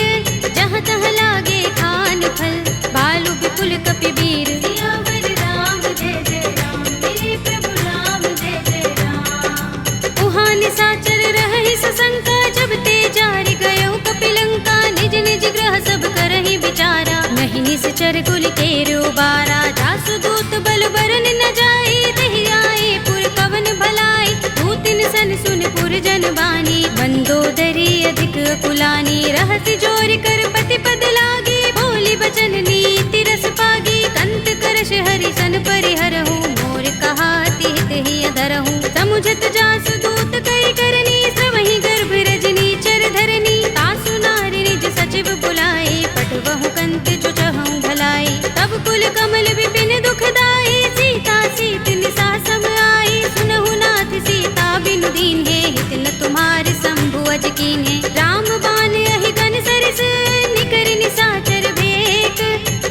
जहाँ तहाँ लागे खान फल, भालु विपुल कपि वीर। सियावर राम जय जय राम, मेरे प्रभु राम जय जय राम। उहाँ निशाचर रहहि सशंका, जब ते जारि गयो कपिलंका। निज निज ग्रह सब करहि विचारा, नहीं निश्चर कुल केरु बारा। जासु दूत बल बरन न जाई, तेहि आए पुर कवन भलाई। दूतिन सन सुन पुरजन बानी, मंदोदरी अधिक कुलानी, रहस्य जोर कर पति पद लागी, बोली बचन नीति रस पागी, कंत करश हरि सन परिहरहु, मोर कहा हित ही अधरहु, समुझत जासु दूत कई करनी, सवहि गर्भ रजनी चर धरनी, तासु नारी निज सचिव बुलाए, पटवहु कंत जो चहु भलाई, तब कुल कमल विपिन दुखदाई, सीता सीत निसा सम आई, सुनहु नाथ सीता बिनु दीन्हे, हित न तुम्हार शंभु अज कीन्हे, राम बाण अहि गन सरिस, निकर निसाचर भेक,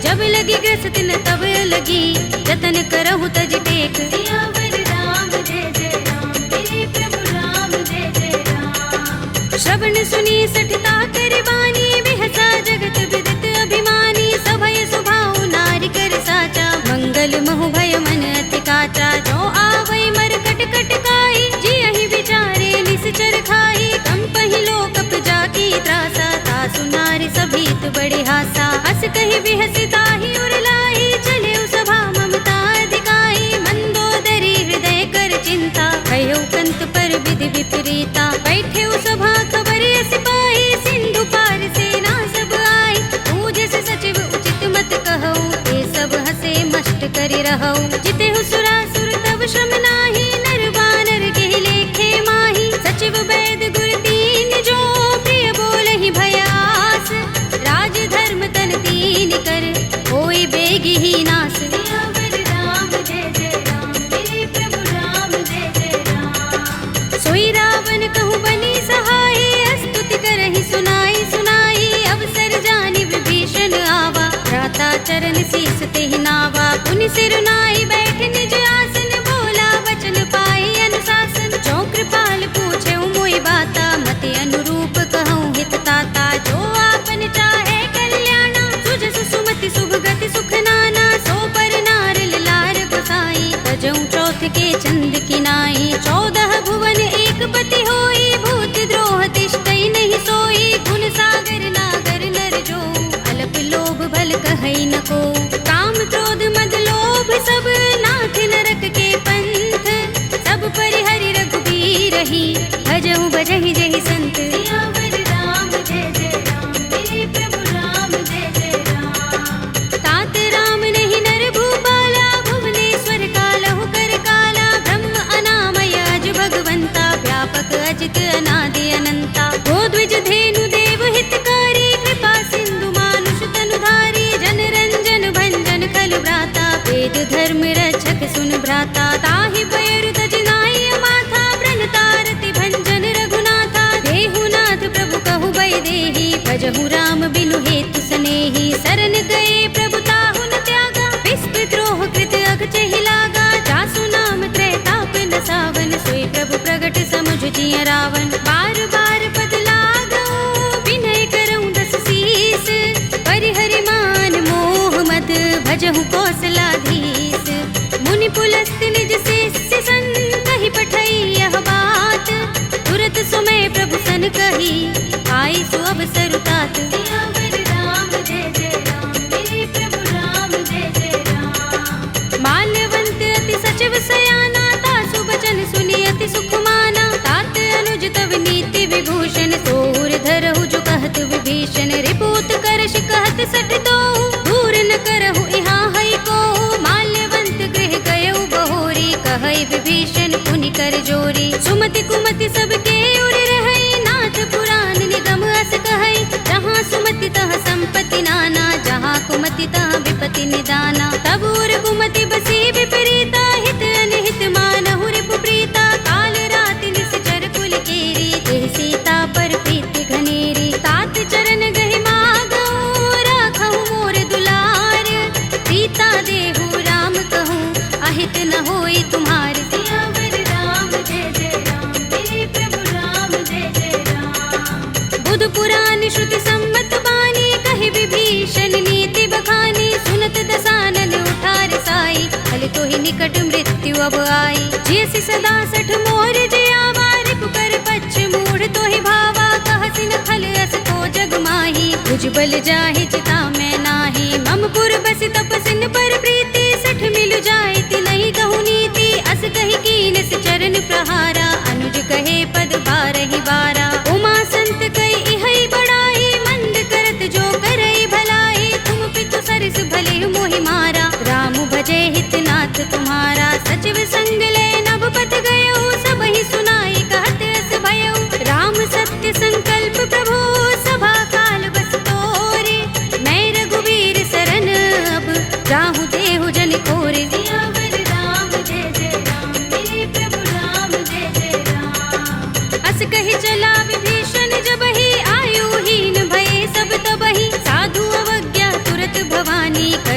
जब लगी ग्रस्त न तब लगी, जतन करहु तज टेक, सियावर राम जय जय राम, मेरे प्रभु राम जय जय राम। श्रवण सुनी सठता कर बानी, बिहसा जगत विदित अभिमानी, सभय सुभाउ नारी कर साचा, मंगल महु भय मन अति काचा, जो आवै मर कट कट काई, जियहि विचारे निश्चर खाई, कंपहि लोक जाकी त्रासा, तासु नारी सभीत बड़े हासा, हस कहि बिहसि ताहि उर लाई, चले सभा ममता अधिकाई, मंदोदरी हृदय कर चिंता, कह्यो कंत पर विधि विपरीता, बैठे सभा खबर यस पाई, सिंधु पार सेना सब आई, पूजस सचिव उचित मत कहऊ, ये सब हसे मष्ट करि रहऊ, जितेहु सुरासुर तब श्रम नाही, नर बानर के लेखे माही, सचिव वैद गुर दीन जो, प्रिय बोलहि भयास, राज धर्म तन दीन कर, होई बेगी ही नास, सियावर राम जय जय राम, मेरे प्रभु राम जय जय राम। सोई रावण कहूँ बनी सहाय, स्तुति करहि सुनाई सुनाई, अवसर जानि विभीषण आवा, भ्राता चरण शीस तेहि नावा, पुनि सिर नाई बैठ निज आसन, बोला वचन पाई अनुशासन, जो कृपाल पूछे मोहि बाता, मति अनुरूप कहूँ हित ताता, जो आपन चाहे कल्याणा, सुजस सुमति शुभ गति सुख नाना, सो पर नार लार गोसाई, तजऊ चौथ के चंद किनाई, 14 भुवन एक पति होई, भूत द्रोह तिष्ठई नहीं सोई, गुण सागर नागर नर जो, अल्प लोभ भल कहई न को, काम क्रोध मद लोभ सब, नाथ नरक के पंथ, सब परिहरि रघुबीर ही, भजहु भजहि जहि संत, सियावर राम जय जय राम, मेरे प्रभु राम जय जय राम। तात राम नहीं नर भूपाला, भुवनेश्वर कालहु कर काला, ब्रह्म अनामय अज भगवंता, व्यापक अजित अनादि अनंता, गोद्विज धेनु देव हितकारी, कृपा सिंधु मानुष तनुधारी, जन रंजन भंजन खल भ्राता, वेद धर्म रक्षक सुन भ्राता, ताहि पैरु तज नाई माथा, ब्रन तारति भंजन रघुनाथा, देहु नाथ प्रभु कहु बै देहि, भजहु राम बिनु हेतु सनेहि, शरण गए प्रभु ताहु न त्यागा, विस्पि द्रोह कृत अघचहि लागा, जासु नाम त्रैताप न सावन, सोई प्रभु प्रगट समुझ जिय रावण, बार बार पद लागऊ, विनय करऊँ दस शीस, परिहरि मान मोह मद, भजहु कौशलाधीश, मुनि पुलस्त निज शिष्य सन, कहि पठई यह बात, तुरत सुमय प्रभु सन कही, आई सु अवसर तात, सियावर राम जय जय राम, मेरे प्रभु राम जय जय राम। माल्यवंत अति सचिव सयाना, तासु बचन सुनि अति सुख माना, तात अनुज तव नीति विभूषण, सोर धरहु जो कहत विभीषण, रिपूत करश कहत सठ तो, दूर न करहु यहाँ हई को, माल्यवंत गृह गयउ बहोरी, कहई विभीषण पुनि कर जोरी, सुमति कुमति सबके उर रहई, नाथ पुराण निगम अस कहई, जहाँ सुमति तहाँ संपत्ति नाना, जहाँ कुमति तहाँ विपत्ति निदाना, तब उर कुमति बसी विपरीता, हित अनहित मानहु रिपु प्रीता, काल राति निश्चर कुल केरी, देह सीता पर प्रीति घनेरी, तात चरण गहि मागऊ, राखहु मोर दुलार, सीता देहु राम कहूँ, अहित न होई तुम्हार, सियावर राम जय जय राम, मेरे प्रभु राम जय जय राम। बुध पुराण श्रुति सम्मत बानी, कहि विभीषण नीति बखानी, सुनत दसानन उठार साई, फल तो ही निकट मृत्यु अब आई, जैसी सदा सठ मोर जयावा, रिपु कर पच्छ मूढ़ तो ही भावा, कहसिन खल अस को जग माही, तुझ बल जाहि चिता मैं नाही, मम पुर बस तपसिन पर प्रीति, सठ मिलु जायति नहीं कहु नीति, अस कहि कीन चरण प्रहारा, अनुज कहि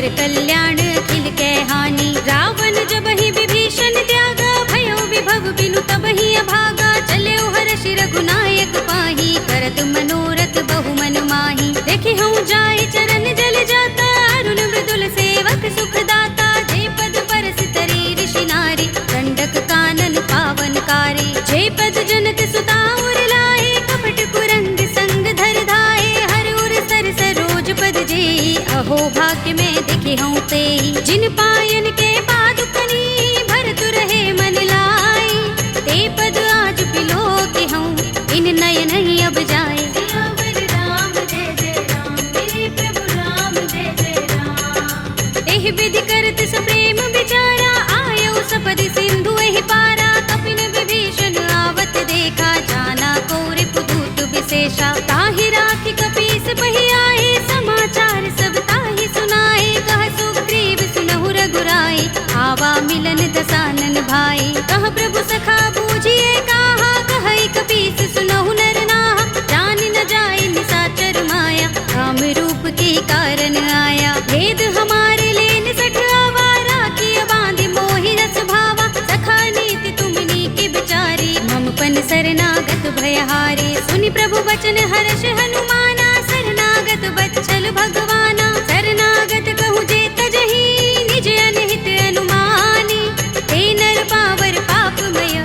कर कल्याण अखिल कै हानि। रावण जब ही विभीषण त्यागा, भयो विभव बिनु तब ही अभागा। चले हर्षि रघुनायक पाही, करत मनोरथ बहु मन माही। देखे हूँ जाय चरण जल जाता, अरुण मृदुल सेवक सुख दाता। जे पद परस तरी ऋषि नारी, दंडक कानन पावनकारी। जे पद जनक सुता उर लाए, कपट कुरंग संग धर धाए। हर उर सर सरोज पद जेई, अहो भाग्य में देखे हूँ तेई। जिन पायन के पादुकनी, भरत रहे मन लाई। ते पद आज पिलो के हूँ, इन नयन ही अब जाए। सियावर राम जय जय राम, मेरे प्रभु राम जय जय राम। एहि विधि करत सप्रेम विचारा, आयो सपदि सिंधु एहि पारा। कपिन विभीषण आवत देखा, जाना कौरि पुदूत विशेषा। ताहि राखि कपीस पहि आए, समाचार सब ताहि सुनाए। कह सुग्रीव सुनहु रघुराई, आवा मिलन दसानन भाई। कह प्रभु सखा बूझिए कहा, कहई कपीस सुनहु नर नाहा। जान न जाए निशाचर माया, काम रूप के कारण आया। भेद हमारे लेन सठ आवारा, किया बांधि मोहि रस भावा। सखा नीति तुमनी के बिचारी, मम पन शरणागत भयहारी। सुनि प्रभु बचन हर्ष हनुमाना, शरणागत बच्चल भगवाना। शरणागत कहूँ जे तजहि, निज अनहित अनुमानी। ते नर पावर पापमय,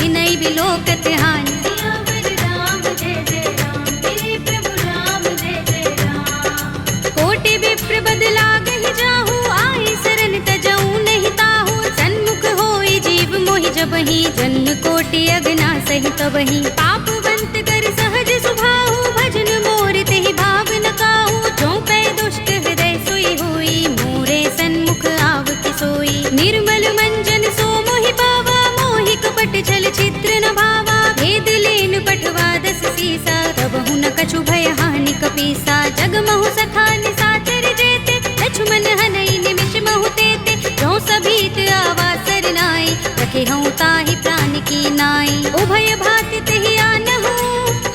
विनय बिलोकत हानि। सियावर राम जय जय राम, मेरे प्रभु राम जय जय राम। कोटि विप्र बद लागहि जाहु, आए शरण तजऊ नहीं ताहु। सन्मुख होई जीव मोहि जबहि, जन्म कोटि अगना सहि तबहि। पापवंत कर सहज सुभाहु, भजन मोर तेहि भाव न काहू। जो पै दुष्ट हृदय सोई होई, मोरे सन्मुख आव कि सोई। निर्मल मंजन सो मोहि पावा, मोहि कपट छल छिद्र न भावा। भेद लेन पठवा दस सीसा, तबहु न कछु भय हानि कपीसा। जग महु सखा निशाचर जेते, लक्ष्मण हनई निमिष महु तेते। जो सभीत आवा सरनाई, रखे हूँ ताहि प्राण की नाई। उभय भाति तेहि आनहु,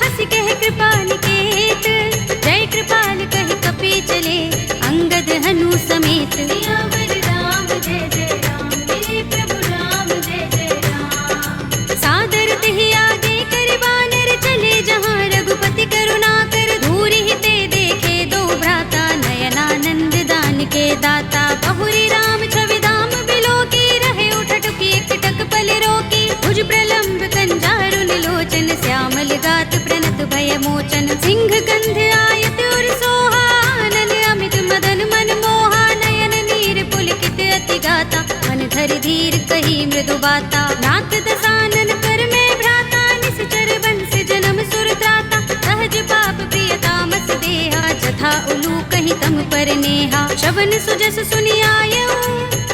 हंस कह कृपाल केत। जय कृपाल कहि कपी चले, अंगद हनु समेत। सियावर राम जय जय राम, मेरे प्रभु राम जय जय राम। सादर तेहि आगे कर बानर, चले जहाँ रघुपति करुणा कर। दूर ही ते देखे दो भ्राता, नयनानंद दान के दाता। बहुरी राम छवि धाम बिलोकी, रहे उठटुकी एकटक पल रोकी। भुज प्रलंब कंजारुन लोचन, श्यामल गात प्रणत भय मोचन। सिंह कंध आयत उर सोहा, आनन अमित मदन मन मोहा। नयन नीर पुलकित अति गाता, मन धरि धीर कही मृदु बाता। नाथ दसानन कर में भ्राता, निश्चर बंस जन्म सुर त्राता। सहज पाप प्रिय तामस देहा, जथा उलू कहीं तम पर नेहा। श्रवण सुजस सुनि आयऊ,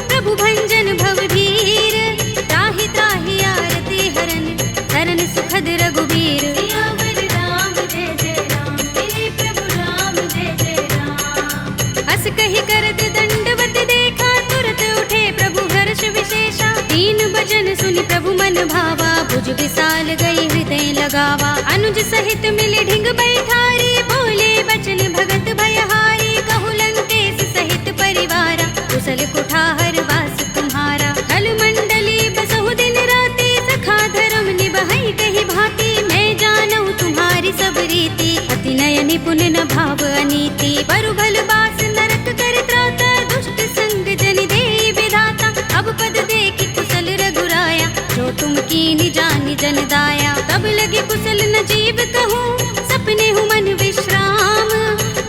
प्रभु भंजन भव भीर। त्राहि त्राहि आरती हरन, शरण सुखद रघुबीर। सियावर राम जय जय राम, मेरे प्रभु राम जय जय राम। हस कहि करत दंडवत देखा, तुरत उठे प्रभु हर्ष विशेषा। दीन बचन सुनि प्रभु मन भावा, भुज विशाल गई हृदय लगावा। अनुज सहित मिले ढिंग बैठारी, बोले बचन भगत भयहारी। कहु लंकेश सहित परिवारा, कुशल कुठार वास तुम्हारा। कल मंडली बसहु दिन राति, सखा धर्म निबहै कहि भांति। मैं जानऊ तुम्हारी सब रीति, अति नय निपुण न भाव अनीति। बरु भल बास नरक कर त्राता, दुष्ट संग जन देई विधाता। अब पद देखि कुशल रघुराया, जो तुम कीनि जानि जन दाया। तब लगे कुशल न जीव कहूँ, सपने हूँ मन विश्राम।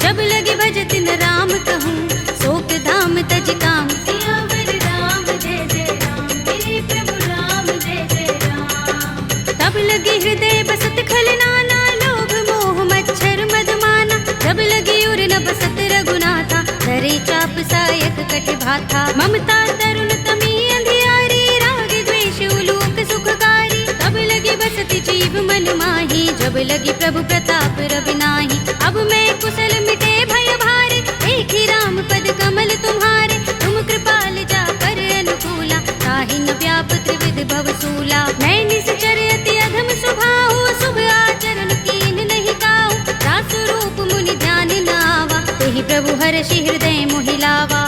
जब लगे भजत न राम कहूँ, शोक धाम तज काम। सियावर राम जय जय राम, मेरे प्रभु राम जय जय राम। तब लगे हृदय बसत खल नाना, लोभ मोह मच्छर मद माना। जब लगे उर न बसत रघुनाथा, धरे चाप सायक कटि भाथा। ममता तरुण तमी अंधियारी, राग द्वेष उलूक सुखकारी। तब लगे बसत जीव मन माही, जब लगे प्रभु प्रताप रवि नाही। अब मैं कुशल मिटे भय भारे, एक ही राम पद कमल तुम्हारे। तुम कृपाल जा कर अनुकूला, ताहि न व्याप त्रिविध भव सूला। मैं निश्चर अति अधम स्वभाव, शुभ आचरण कीन नहीं काहू। दास रूप मुनि ध्यान न आवा, तेहि प्रभु हर्षि हृदय मोहि लावा।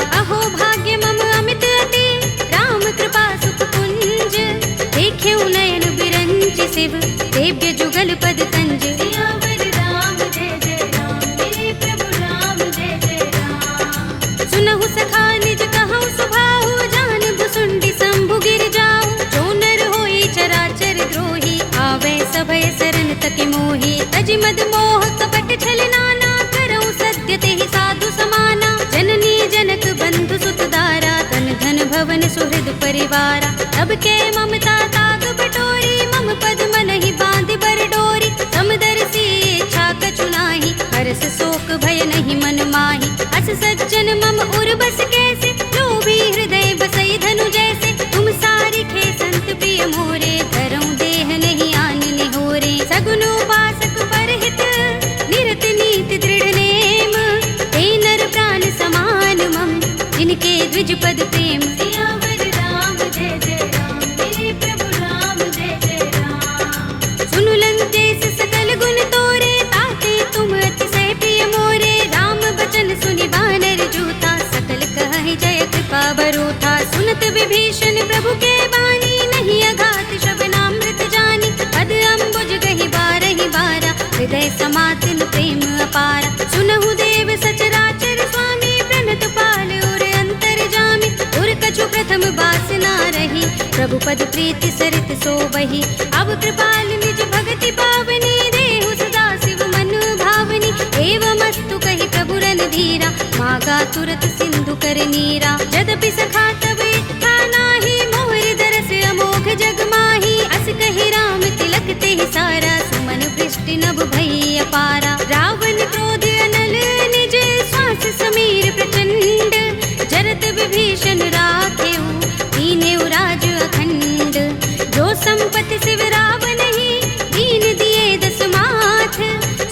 शिव देव्य जुगल पद कंज। सियावर राम जय जय राम, मेरे प्रभु राम जय जय राम। सुनहु सखा निज कहु सुभाहु, जान भुसुंडी शंभु गिर जाऊ। जो नर होई चराचर द्रोही, आवे सभय शरण तक मोही। तज मद मोह कपट छल नाना, करऊं सत्य तेहि साधु समाना। जननी जनक बंधु सुत दारा, तन धन भवन सुहृद परिवारा। तब के ममता ताग बटोरी, मम पद मन ही बांध बर डोरी। समदर्शी इच्छा कछु नाही, हरस शोक भय नहीं मन माही। अस सज्जन मम उर बस कैसे, जो भी हृदय बसई धनु जैसे। तुम सारिखे संत प्रिय मोरे, धरऊं देह नहीं आन निहोरे। सगुन उपासक परहित, निरत नीति दृढ़ नेम। ते नर प्राण समान मम, जिनके द्विज पद प्रेम। सियावर राम जय जय राम, मेरे प्रभु राम जय जय राम। सुनु लंकेश सकल गुण तोरे, ताते तुम अतिशय प्रिय मोरे। राम बचन सुनि बानर जूथा, सकल कहहि जय कृपा बरूथा। सुनत विभीषण प्रभु के बानी, नहीं अघात श्रवणामृत जानी। पद अम्बुज गहि बारहि बारा, हृदय समातिन प्रेम अपारा। सुनहु देव सचराचर स्वामी, प्रणत पाल उर अंतर जामी। उर कछु प्रथम बासना रही, प्रभु पद प्रीति सरित सोबहि। अब कृपाल निज भगति पावनी, देहु सदा शिव मन भावनी। एवमस्तु कहि प्रभु रणधीरा, मागा तुरत सिंधु कर नीरा। यद्यपि सखा तब इच्छा नाही, मोर दरस अमोघ जग माही। अस कहि राम तिलक तेहि सारा, सुमन वृष्टि नभ भई अपारा। रावण क्रोध अनल निज, श्वास समीर प्रचंड। जरत विभीषण राखेउ, दीनेउ राज अखंड। जो संपत्ति शिव रावण ही, दीन दिए दस माथ।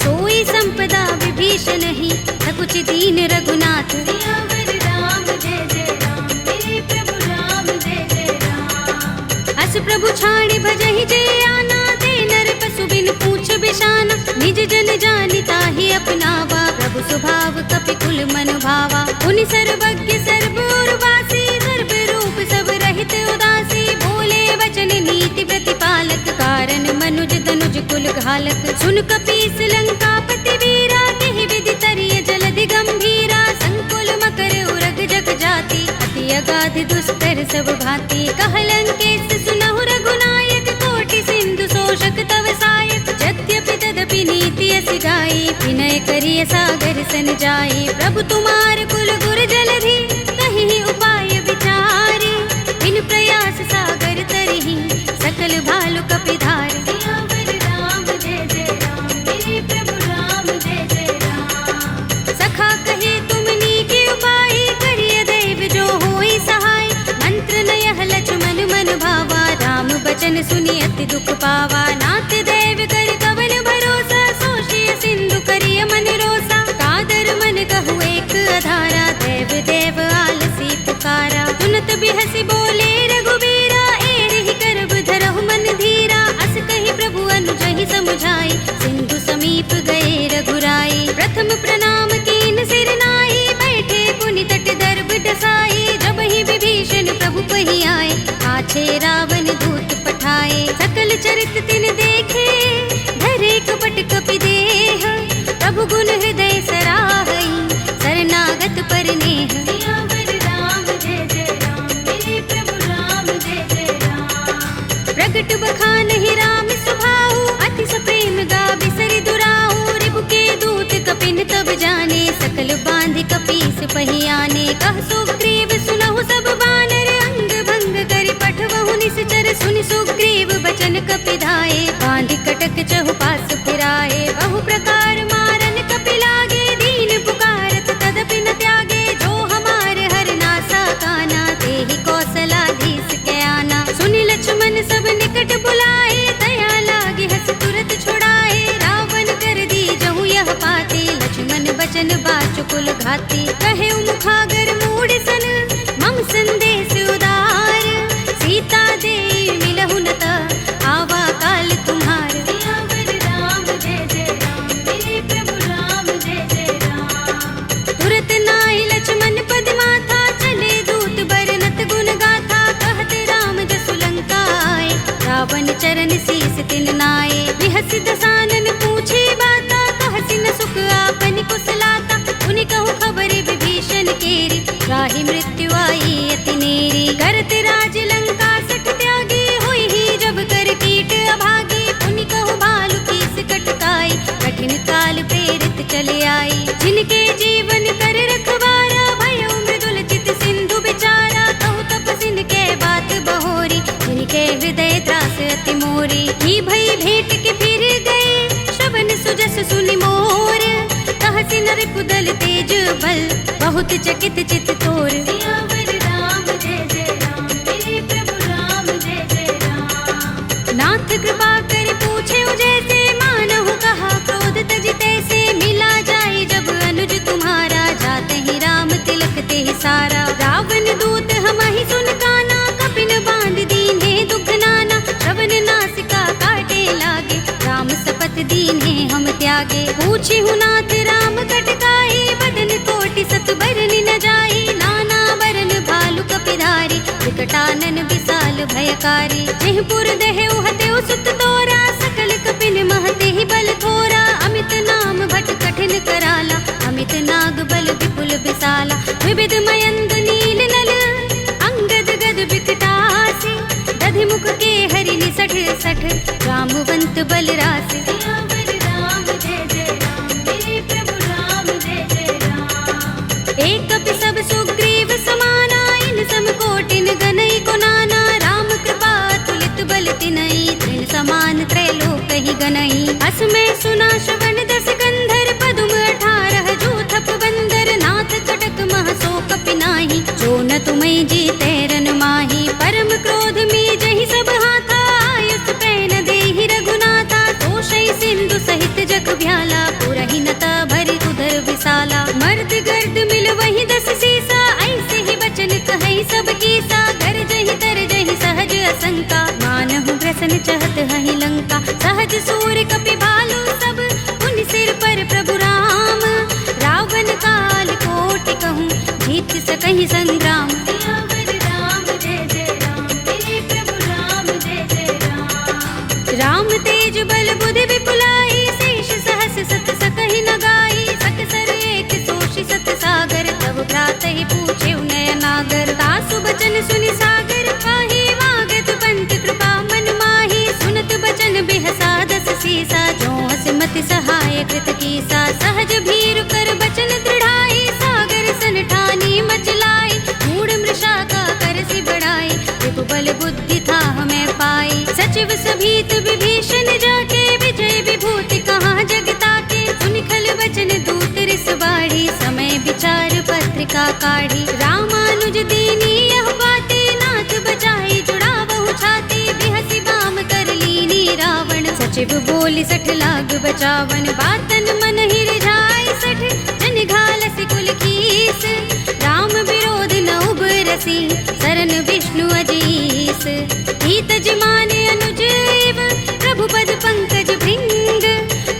सोई संपदा विभीषण ही, सकुच दीन रघुनाथ। सियावर राम जय जय राम, मेरे प्रभु राम जय जय राम। अस प्रभु छाड़ी भजहि जय आना, ते नर पशु बिन पूछ बिशाना। निज जन जानि ताहि अपनावा, प्रभु स्वभाव कपि कुल मन भावा। पुनि सर्वज्ञ सर्व उर्वासी, सर्व रूप सब रहित उदासी। बोले वचन नीति प्रतिपालक, कारण मनुज तनुज कुल घालक। सुन कपीस लंकापति वीरा, केहि विधि तरिय जलधि गंभीरा। संकुल मकर उरग जग जाति, अति अगाध दुस्तर सब भांति। कह लंकेश सुनहु रघुनायक, कोटि सिंधु शोषक तव सायक। यद्यपि तदपि नीति अस गाई, विनय करिय सागर सन जाई। प्रभु तुम्हार कुल गुर जलधि, कहि उपाय विचारी। बिन प्रयास सागर तरहि, सकल भालु कपिधार। सियावर राम जय जय राम, मेरे प्रभु राम जय जय राम। सखा कहे तुम नीके उपाय, करिय दैव जो होई सहाय। मंत्र नयह लक्ष्मण मन भावा, राम बचन सुनि अति दुख पावा। नाथ दैव कर कवन भरोसा, सोषिय सिंधु करिय मन रोसा। कादर मन कहु एक अधारा, देव देव आलसी पुकारा। सुनत बिहसि बोले रघुबीरा, एहि करब धरहु मन धीरा। अस कहि प्रभु अनुजहि समुझाई, सिंधु समीप गए रघुराई। प्रथम प्रणाम कीन सिर नाई, बैठे पुनि तट दर्भ डसाई। जब ही विभीषण प्रभु पहि आए, पाछे रावण दूत पठाए। सकल चरित तिन देखे, धरे कपट कपि देह। प्रभु गुण हृदय सराहई, शरणागत पर नेह। सियावर राम जय जय राम, मेरे प्रभु राम जय जय राम। प्रगट बखानहि राम सुभाऊ, अति सप्रेम गाबि सरि दुराऊ। रिपु के दूत कपिन तब जाने, सकल बांधि कपीस पहि आने। कह सुग्रीव सुनहु सब बानर, अंग भंग करि पठवहु निश्चर। सुनि सुग्रीव बचन कपिधाए, बांधि कटक चहुपास फिराए। बहु प्रकार मारन कपि लागे, दीन पुकारत तदपि न त्यागे। जो हमार हर नासा काना, तेहि कौशलाधीश के आना। सुनि लक्ष्मण सब निकट बुलाए, दया लागे हस तुरत छुड़ाए। रावण कर दी जहु यह पाती, लक्ष्मण बचन बाचुकुल घाती। कहे मुखागर मूढ़ सन, मम संदेश उदार। सीता दे मिलहु न त, आवा काल तुम्हार। रिपुदल तेज बल, बहुत चकित चित तोर। सियावर राम जय जय राम, मेरे प्रभु राम जय जय राम। नाथ कृपा कर पूछे जैसे, मानहु कहा क्रोध तज तैसे। मिला जाए जब अनुज तुम्हारा, जाते ही राम तिलक ते सारा। रावण दूत हम ही सुन काना, कपिन बांध दीन्हे दुख नाना। श्रवण नासिका काटे लागे, राम सपत दीन्हे हम त्यागे। पूछी हूँ नाथ राम कटकाई, बदन कोटि सत बरन न जाई। नाना बरन भालु कपिधारी, विकटानन विशाल भयकारी। जेहपुर देहु हतेउ सुत तोरा, सकल कपिन महते ही बल थोरा। अमित नाम भट कठिन कराला, अमित नाग बल विपुल विशाला। विविध मयंद नील नल, अंगद गद विकटासी। दधि मुख के हरि निसठ सठ, रामवंत बल रासि। सियावर राम जय जय राम, मेरे प्रभु राम जय जय राम। एक कपि सब सुग्रीव समाना, इन सम कोटिन गनई को नाना। राम कृपा तुलित बल तिनई, तृण समान त्रैलोक ही गनई। अस में सुना श्रवण दस गंधर, पदुम 18 जूथप बंदर। नाथ कटक मह सो कपि नाही, जो न तुम्हें जीते रन माही। परम क्रोध में जहि सब हाथा, आयुष पैन देहि रघुनाथा। तोषै सिंधु सहित जग भ्याला, पुरहि नता भरि उदर विशाला। मर्द गर्द मिल वही 10 सीसा, ऐसे ही बचन कहै सब कीसा। गरजहि तरजहि सहज असंका, मानहु ग्रसन चहत हहि लंका। सहज सूर कपि भालु सब, उन सिर पर प्रभु राम। रावण काल कोटि कहूँ, जीत सकहि संग्राम। सियावर राम जय जय राम, मेरे प्रभु राम जय जय राम। राम तेज बल बुद्धि विपुलाई, शेष सहस सत सकहि न गाई। सकसर एक सोषि सत सागर, तब भ्रातहि पूछे नयनागर। तासु बचन सुनि सागर पाहि, मागत पंत कृपा मन माहि। सुनत बचन बिहसा 10 सीसा, जो हस मति सहाय कृत कीसा। सहज भीरु कर बचन दृढ़ाई, सागर सन ठानी मचलाई। मूढ़ मृषा का करसि बढ़ाई, रिपु बल बुद्धि था हमें पाई। सचिव सभीत विभीषण जाके, विजय विभूति कहाँ जगता के। सुनि खल बचन दूत रिस बाढ़ी, समय विचार पत्रिका काढ़ी। रामानुज दीनी यह बाते, नाथ बचाई जुड़ावहु छाती। बिहसि बाम कर लीनी रावण, सचिव बोली 60 लाग बचावन। बातन मन ही रिझाई 60, जन घालसि कुल कीस। राम विरोध न उबरसी, सरन विष्णु अजीस। हित जिमाने अनुज एव, प्रभु पद पंकज भृंग।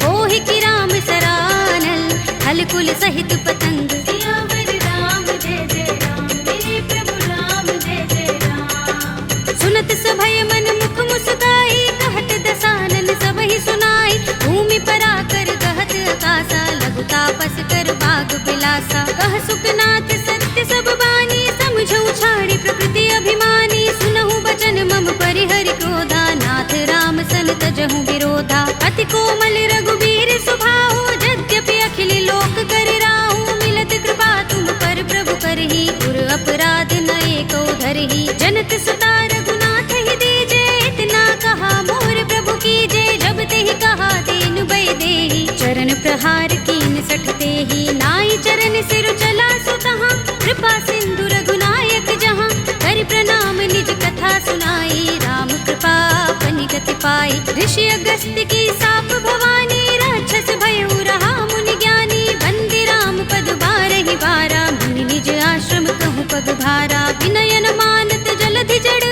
ओहि की राम सरानल, हल कुल सहित पतंग। सियावर राम जय जय राम, मेरे प्रभु राम जय जय राम। सुनत सभय मन मुख मुस्काई, कहत दसानन सबहि सुनाई। भूमि पराकर गहत आकाशा, लघु तापस कर बाग बिलासा। कह सुखनाथ सत्य सब बानी, समझौ छाड़ी प्रकृति अभिमानी। सुनहु बचन मम परिहरि क्रोधा, नाथ राम सन तजहु विरोधा। अति कोमल रघुबीर सुभाहु, यद्यपि अखिल लोक कर राहु। मिलत कृपा तुम पर प्रभु करही, पुर अपराध न एको धरही। जनत सुता रघुनाथ ही दीजे, इतना कहा मोर प्रभु कीजे। जब तेहि कहा दीन भय देहि, चरण प्रहार कीन 60 तेहि। नाई चरण सिर चला सुतहाँ, कृपा सिंधु रघुनायक जहाँ। कर प्रणाम निज कथा सुनाई, राम कृपा अपनि गति पाई। ऋषि अगस्त्य की साप भवानी, राक्षस भयउ रहा मुनि ज्ञानी। बंदी राम पद बारहि बारा, मुनि निज आश्रम कहूँ पग भारा। विनयन मानत जलधि जड़,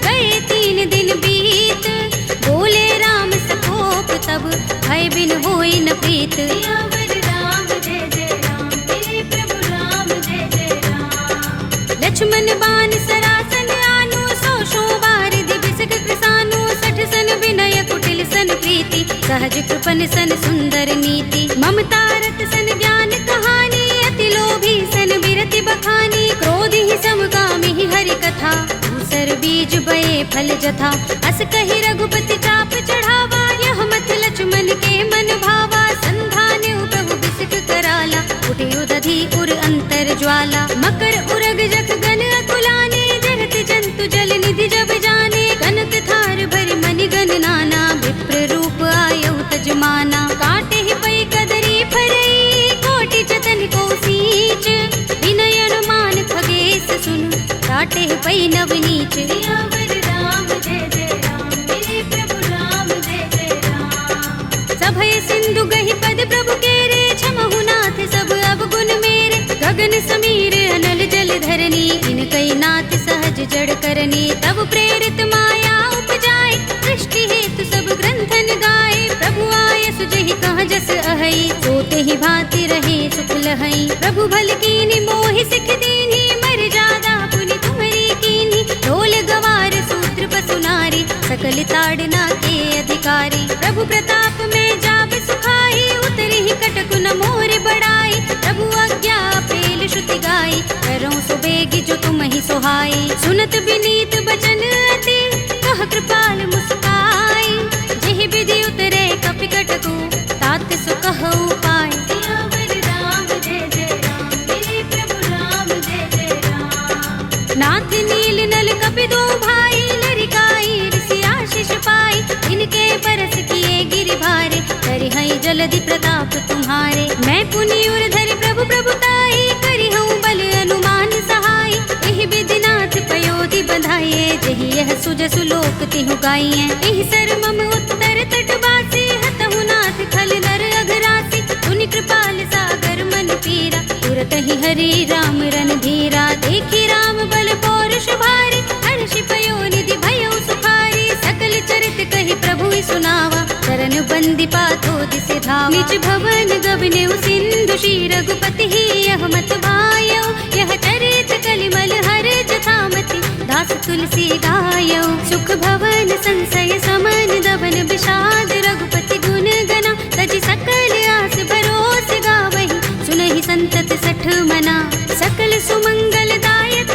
गए 3 दिन बीत। बोले राम सकोप तब, भय बिन होई न प्रीत। सियावर राम जय जय राम, मेरे प्रभु राम जय जय राम। लक्ष्मण बान सरासन आनु, सौ बारिधि बिसक कृसानु। 60 सन विनय कुटिल सन प्रीति, सहज कृपन सन सुंदर नीति। ममता रत सन ज्ञान कहानी, अति लोभी सन बिरति बखानी। क्रोध ही समगामी ही हरि कथा, दूसर बीज बये फल जथा। अस कहि रघुपति चाप चढ़ावा, यह मत लक्ष्मण के मन भावा। संधान्यु प्रभु बिसक कराला, उठे उदधि उर अंतर ज्वाला। मकर उरग जख गन अकुलाने, जरत जंतु जल निधि जब जाने। कनक थार भरि मनि गन नाना, विप्र रूप आयु तजमाना। काटे ही पै कदरी फरई, कोटि काटे पई नवनीच। सियावर राम जय जय राम, मेरे प्रभु राम जय जय राम। सभय सिंधु गहि पद प्रभु केरे, छमहु नाथ सब अवगुण मेरे। गगन समीर अनल जल धरनी, इनकई नाथ सहज जड़ करनी। तब प्रेरित माया उपजाए, सृष्टि हेतु सब ग्रंथन गाए। प्रभु आय सुजहि कहाँ जस अहै, सोते ही भांति रहे सुख लहै। प्रभु भल कीनी मोहि सिख दीनी, मर जादा पुनि तुम्हरी कीनी। ढोल गवार सूत्र पसु नारी, सकल ताड़ना के अधिकारी। प्रभु प्रताप में जाब सुखाई, उतरी ही कटकु न मोर बड़ाई। प्रभु आज्ञा पेल श्रुति गाई, करो सो बेगी जो तुम ही सोहाई। सुनत विनीत बचन अति, कह कृपाल मुस्काई। जेहि विधि उतरे कपि कटकु, तात सो कहु पाई। सियावर राम जय जय राम, मेरे प्रभु राम जय जय राम। नाथ नील नल कपि दो भाई, लरिकाई ऋषि आशीष पाई। इनके बरस किए गिरि भारे, करिहै जलधि प्रताप तुम्हारे। मैं पुनि उर धरि प्रभु प्रभुताई, करिहऊँ बल अनुमान सहाय। एहि विधि नाथ पयोधि बधाइए, जेहि यह सुजसु लोक तिहु गाइए। एहि सर मम उत्तर तट बासी, हतहु नाथ खल नर अघरासी। सुनि कृपाल सागर मन पीरा, तुरत ही हरि राम रन धीरा। देखी राम बल पौरुष भारी, हर्षि पयो निधि भयो सुखारी। सकल चरित कहि प्रभु सुनावा, चरण बंदी पाथो दिसि धावा। निज भवन गबनेउ सिंधु श्री रघुपति ही, यह मत भायो। यह चरित कलिमल हर जथामति, दास तुलसी गायो। सुख भवन संशय समन, दबन विषाद रघुपति गुण गना। तजि सकल आस भरोस गावहि, सुनहि संतत सठ मना। सकल सुमंगल दायक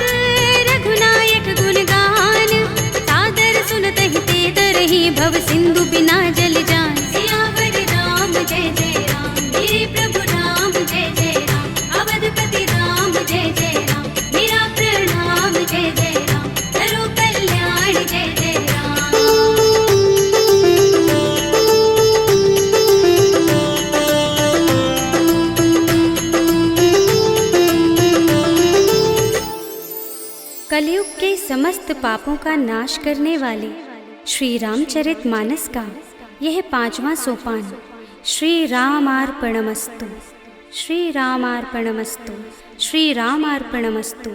रघुनायक गुण गान, सादर सुनतहि ते तरहि, भव सिंधु बिना जल जान। सियावर राम जय जय राम, मेरे प्रभु राम जय जय राम। अवधपति राम जय जय राम, मेरा प्रणाम जय जय राम। करो कल्याण जय जय राम। कलयुग के समस्त पापों का नाश करने वाले श्री रामचरितमानस का यह 5वां सोपान श्री रामार्पणमस्तु, श्री रामार्पणमस्तु, श्री रामार्पणमस्तु।